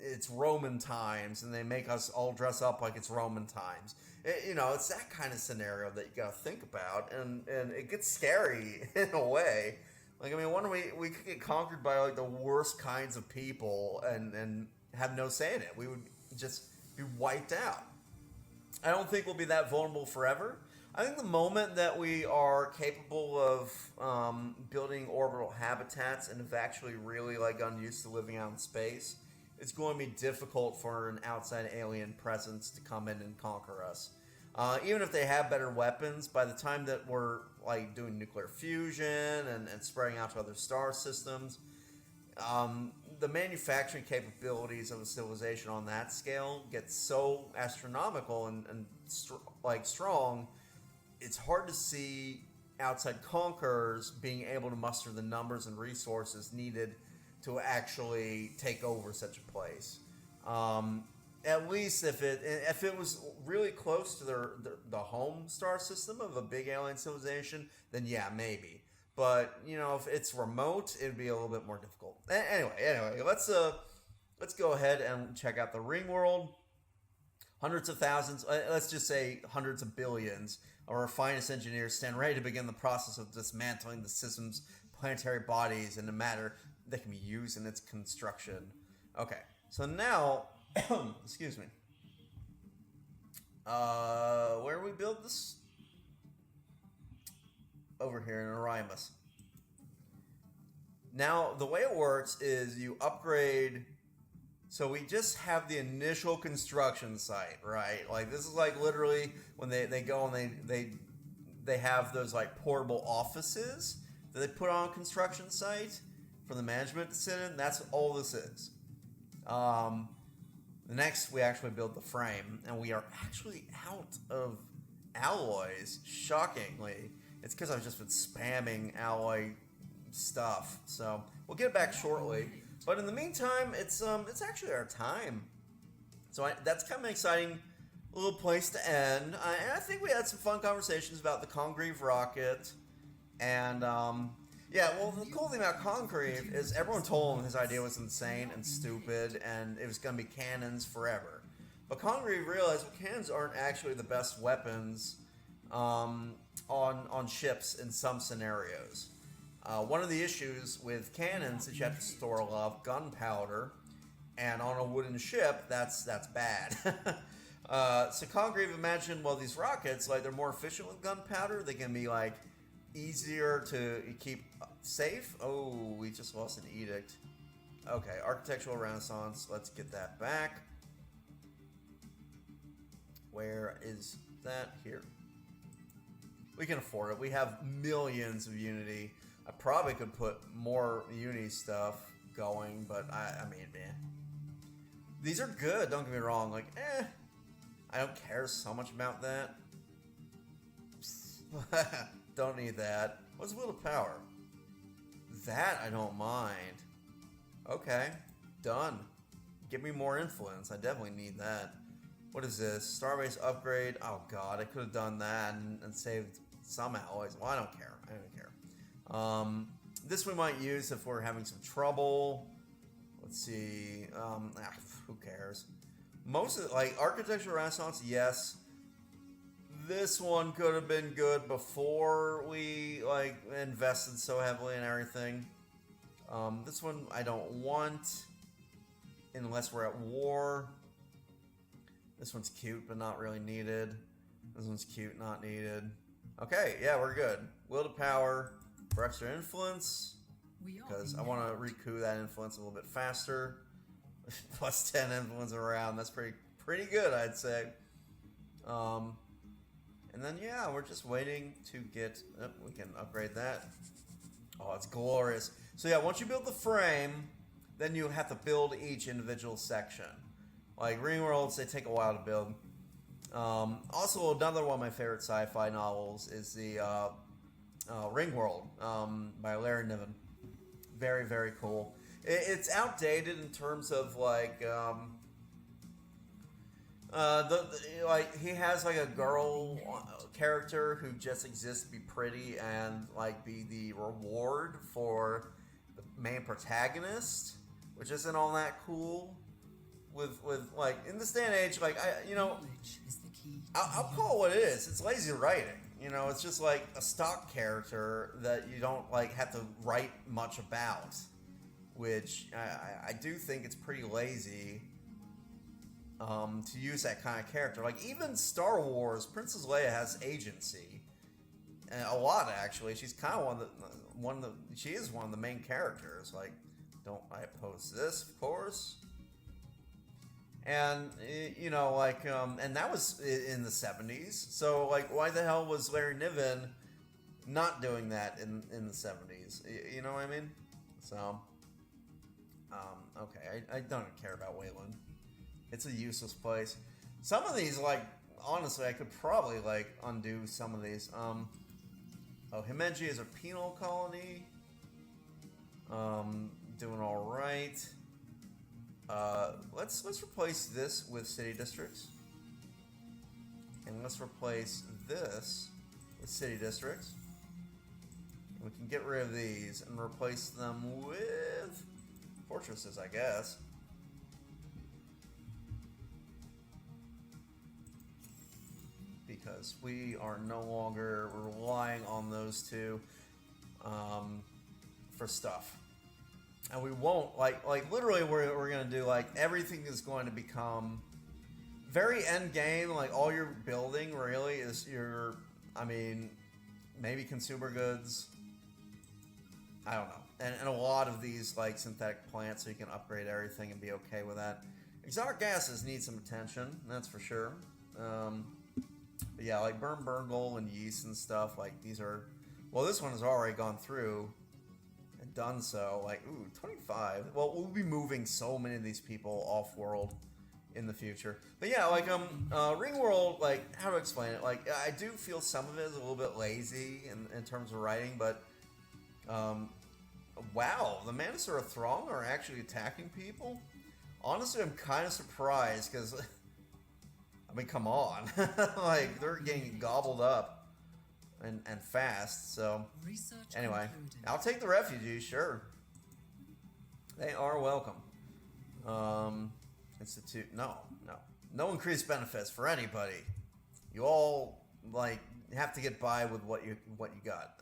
it's Roman times, and they make us all dress up like it's Roman times. It's that kind of scenario that you gotta think about, and it gets scary in a way. Like, I mean, one we could get conquered by like the worst kinds of people and have no say in it. We would just be wiped out. I don't think we'll be that vulnerable forever. I think the moment that we are capable of building orbital habitats and have actually really like gotten used to living out in space, it's going to be difficult for an outside alien presence to come in and conquer us. Even if they have better weapons, by the time that we're like doing nuclear fusion and spreading out to other star systems, the manufacturing capabilities of a civilization on that scale get so astronomical and strong, it's hard to see outside conquerors being able to muster the numbers and resources needed to actually take over such a place. At least if it was really close to the home star system of a big alien civilization, then yeah, maybe. But you know, if it's remote, it'd be a little bit more difficult. Anyway, let's go ahead and check out the ring world. Hundreds of thousands, let's just say hundreds of billions of our finest engineers stand ready to begin the process of dismantling the system's planetary bodies in a matter that can be used in its construction. Okay, so now, excuse me. Where do we build this? Over here in Orimus. Now, the way it works is you upgrade. So we just have the initial construction site, right? Like this is like literally when they go and they have those like portable offices that they put on a construction site for the management to sit in. That's all this is. The next, we actually build the frame, and we are actually out of alloys. Shockingly, it's because I've just been spamming alloy stuff. So we'll get back shortly. But in the meantime, it's actually our time. So that's kind of an exciting little place to end. I think we had some fun conversations about the Congreve rocket. And, yeah, well, the cool thing about Congreve is everyone told him his idea was insane and stupid, and it was going to be cannons forever. But Congreve realized cannons aren't actually the best weapons on ships in some scenarios. One of the issues with cannons is you have to store a lot of gunpowder, and on a wooden ship, that's bad. So Congreve imagined, well, these rockets, like, they're more efficient with gunpowder. They can be, like, easier to keep safe. Oh, we just lost an edict. Okay, architectural renaissance. Let's get that back. Where is that? Here. We can afford it. We have millions of Unity. I probably could put more Uni stuff going, but I mean, man. These are good, don't get me wrong. Like, I don't care so much about that. Don't need that. What's Will of Power? That I don't mind. Okay, done. Give me more influence. I definitely need that. What is this? Starbase upgrade. Oh god, I could have done that and saved some alloys. Well, I don't care. I don't care. This we might use if we're having some trouble. Let's see. Who cares? Most of like architectural renaissance, yes. This one could have been good before we like invested so heavily in everything. This one I don't want unless we're at war. This one's cute but not really needed. This one's cute, not needed. Okay, yeah, we're good. Will to power for extra influence because I want to recoup that influence a little bit faster. Plus 10 influence around. That's pretty good, I'd say. And then, yeah, we're just waiting to get... Oh, we can upgrade that. Oh, it's glorious. So, yeah, once you build the frame, then you have to build each individual section. Like, Ring Worlds, they take a while to build. Also, another one of my favorite sci-fi novels is the Ring World by Larry Niven. Very, very cool. It's outdated in terms of, like... like he has like a girl character who just exists to be pretty and like be the reward for the main protagonist, which isn't all that cool. With like in this day and age, like I'll call it what it is. It's lazy writing. You know, it's just like a stock character that you don't like have to write much about, which I do think it's pretty lazy. To use that kind of character. Like, even Star Wars, Princess Leia has agency. And a lot, actually. She's kind of she is one of the main characters. Like, don't I oppose this, of course? And you know, like, and that was in the 70s. So like, why the hell was Larry Niven not doing that in the 70s? You know what I mean? So, okay, I don't care about Wayland. It's a useless place. Some of these, like, honestly, I could probably like undo some of these. Oh, Himeji is a penal colony. Doing all right. Let's replace this with city districts, and let's replace this with city districts. And we can get rid of these and replace them with fortresses, I guess. Because we are no longer relying on those two for stuff. And we won't, like literally we're going to do, like, everything is going to become very end game. Like, all you're building really is your, I mean, maybe consumer goods. I don't know. And a lot of these, like, synthetic plants, so you can upgrade everything and be okay with that. Exotic gases need some attention, that's for sure. But yeah, like Burngle and yeast and stuff, like, these are, well, this one has already gone through and done so. Like, ooh, 25. Well, we'll be moving so many of these people off-world in the future. But yeah, like, Ringworld, like, how to explain it? Like, I do feel some of it is a little bit lazy in terms of writing, but, wow, the Manasura Throng are actually attacking people? Honestly, I'm kind of surprised, because, I mean, come on. Like, they're getting gobbled up and fast, so. Anyway, I'll take the refugees, sure. They are welcome. Institute, no increased benefits for anybody. You all, like, have to get by with what you got.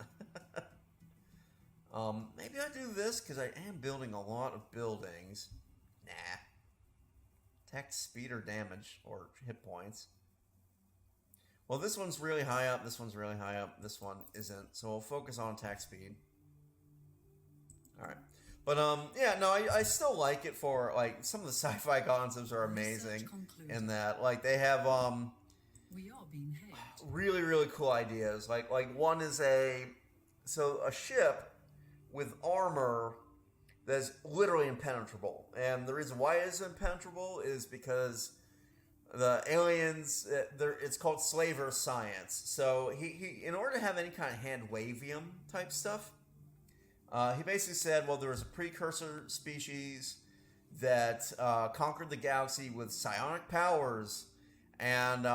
Maybe I do this because I am building a lot of buildings. Nah. Attack speed or damage or hit points. Well, this one's really high up. This one's really high up. This one isn't. So we'll focus on attack speed. All right. But, yeah, no, I still like it for, like, some of the sci-fi concepts are amazing in that. Like, they have, we are being hailed. really, really cool ideas. Like one is a ship with armor that's literally impenetrable. And the reason why it's impenetrable is because the aliens, it's called slaver science. So he in order to have any kind of hand-wavium type stuff, he basically said, well, there was a precursor species that conquered the galaxy with psionic powers, and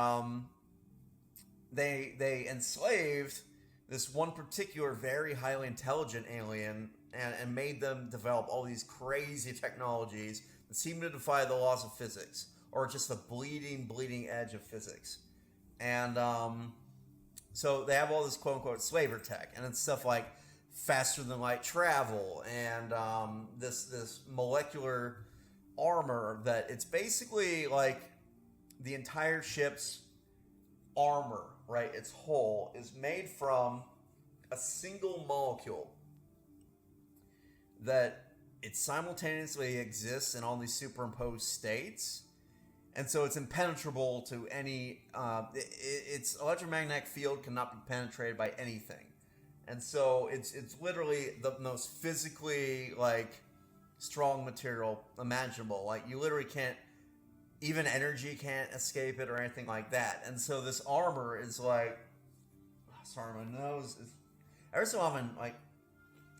they enslaved this one particular very highly intelligent alien and made them develop all these crazy technologies that seem to defy the laws of physics, or just the bleeding edge of physics. And so they have all this quote-unquote slaver tech, and it's stuff like faster than light travel, and this molecular armor that it's basically like the entire ship's armor, right? Its hull is made from a single molecule that it simultaneously exists in all these superimposed states, and so it's impenetrable to any its electromagnetic field cannot be penetrated by anything. And so it's literally the most physically, like, strong material imaginable. Like, you literally can't, even energy can't escape it or anything like that. And so this armor is like, sorry, my nose is, every so often, like,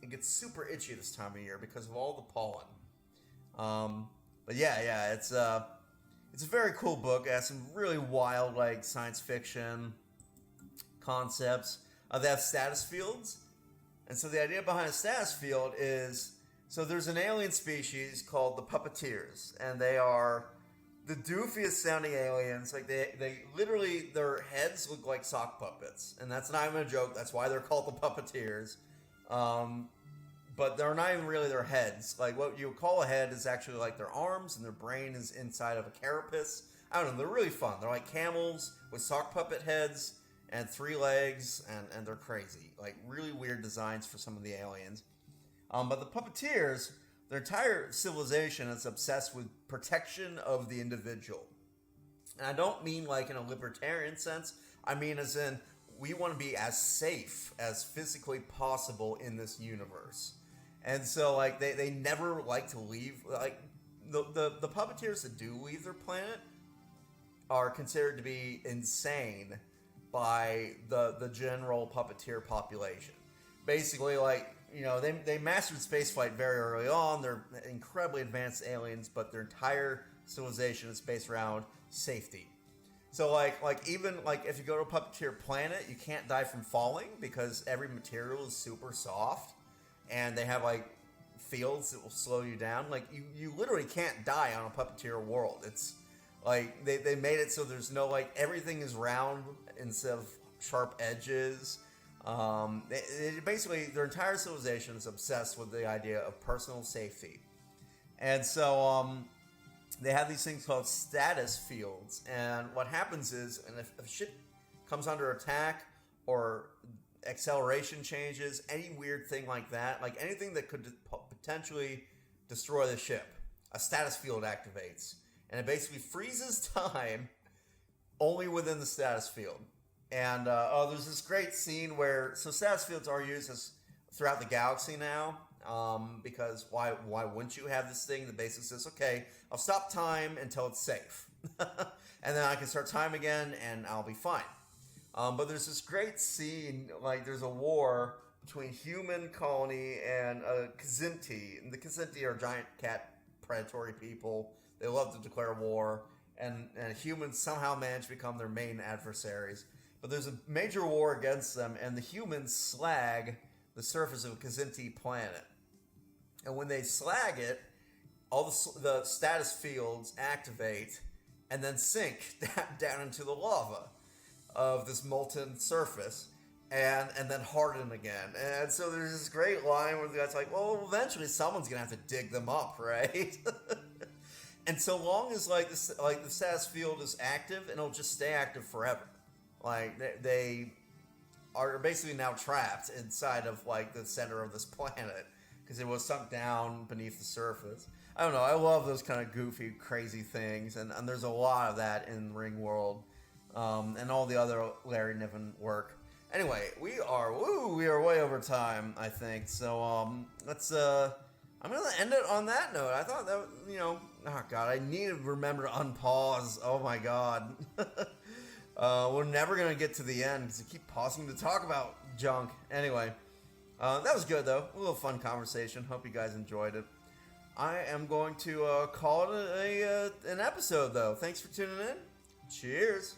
it gets super itchy this time of year because of all the pollen. But yeah, it's a very cool book. It has some really wild, like, science fiction concepts. They have status fields. And so the idea behind a status field is, so there's an alien species called the Puppeteers, and they are the doofiest sounding aliens. Like, they literally, their heads look like sock puppets. And that's not even a joke. That's why they're called the Puppeteers. But they're not even really their heads. Like, what you would call a head is actually like their arms, and their brain is inside of a carapace. I don't know, they're really fun. They're like camels with sock puppet heads and 3 legs, and they're crazy. Like, really weird designs for some of the aliens. But the Puppeteers, their entire civilization is obsessed with protection of the individual. And I don't mean like in a libertarian sense. I mean as in, we want to be as safe as physically possible in this universe. And so, like, they never like to leave. Like, the puppeteers that do leave their planet are considered to be insane by the general puppeteer population. Basically, like, you know, they mastered spaceflight very early on. They're incredibly advanced aliens, but their entire civilization is based around safety. So, like even like if you go to a puppeteer planet, you can't die from falling because every material is super soft, and they have like fields that will slow you down. Like you literally can't die on a puppeteer world. It's like they made it so there's no, like, everything is round instead of sharp edges. Basically, their entire civilization is obsessed with the idea of personal safety, and so they have these things called status fields. And what happens is, and if a ship comes under attack or acceleration changes, any weird thing like that, like anything that could potentially destroy the ship, a status field activates, and it basically freezes time only within the status field. And there's this great scene where, so status fields are used as throughout the galaxy now, because why wouldn't you have this thing that basically says, okay, I'll stop time until it's safe, and then I can start time again and I'll be fine. But there's this great scene, like there's a war between human colony and Kzinti, and the Kzinti are giant cat predatory people. They love to declare war, and humans somehow manage to become their main adversaries. But there's a major war against them, and the humans slag the surface of a Kzinti planet. And when they slag it, all the status fields activate and then sink down into the lava of this molten surface, and then harden again. And so there's this great line where the guy's like, well, eventually someone's gonna have to dig them up, right? And so long as like the status field is active, and it'll just stay active forever. Like they are basically now trapped inside of like the center of this planet because it was sunk down beneath the surface. I don't know. I love those kind of goofy, crazy things, and there's a lot of that in Ring World, and all the other Larry Niven work. Anyway, we are way over time, I think. So let's I'm gonna end it on that note. I thought that, you know, oh god, I need to remember to unpause. Oh my god. We're never gonna get to the end because I keep pausing to talk about junk. Anyway, that was good though. A little fun conversation. Hope you guys enjoyed it. I am going to call it an episode though. Thanks for tuning in. Cheers.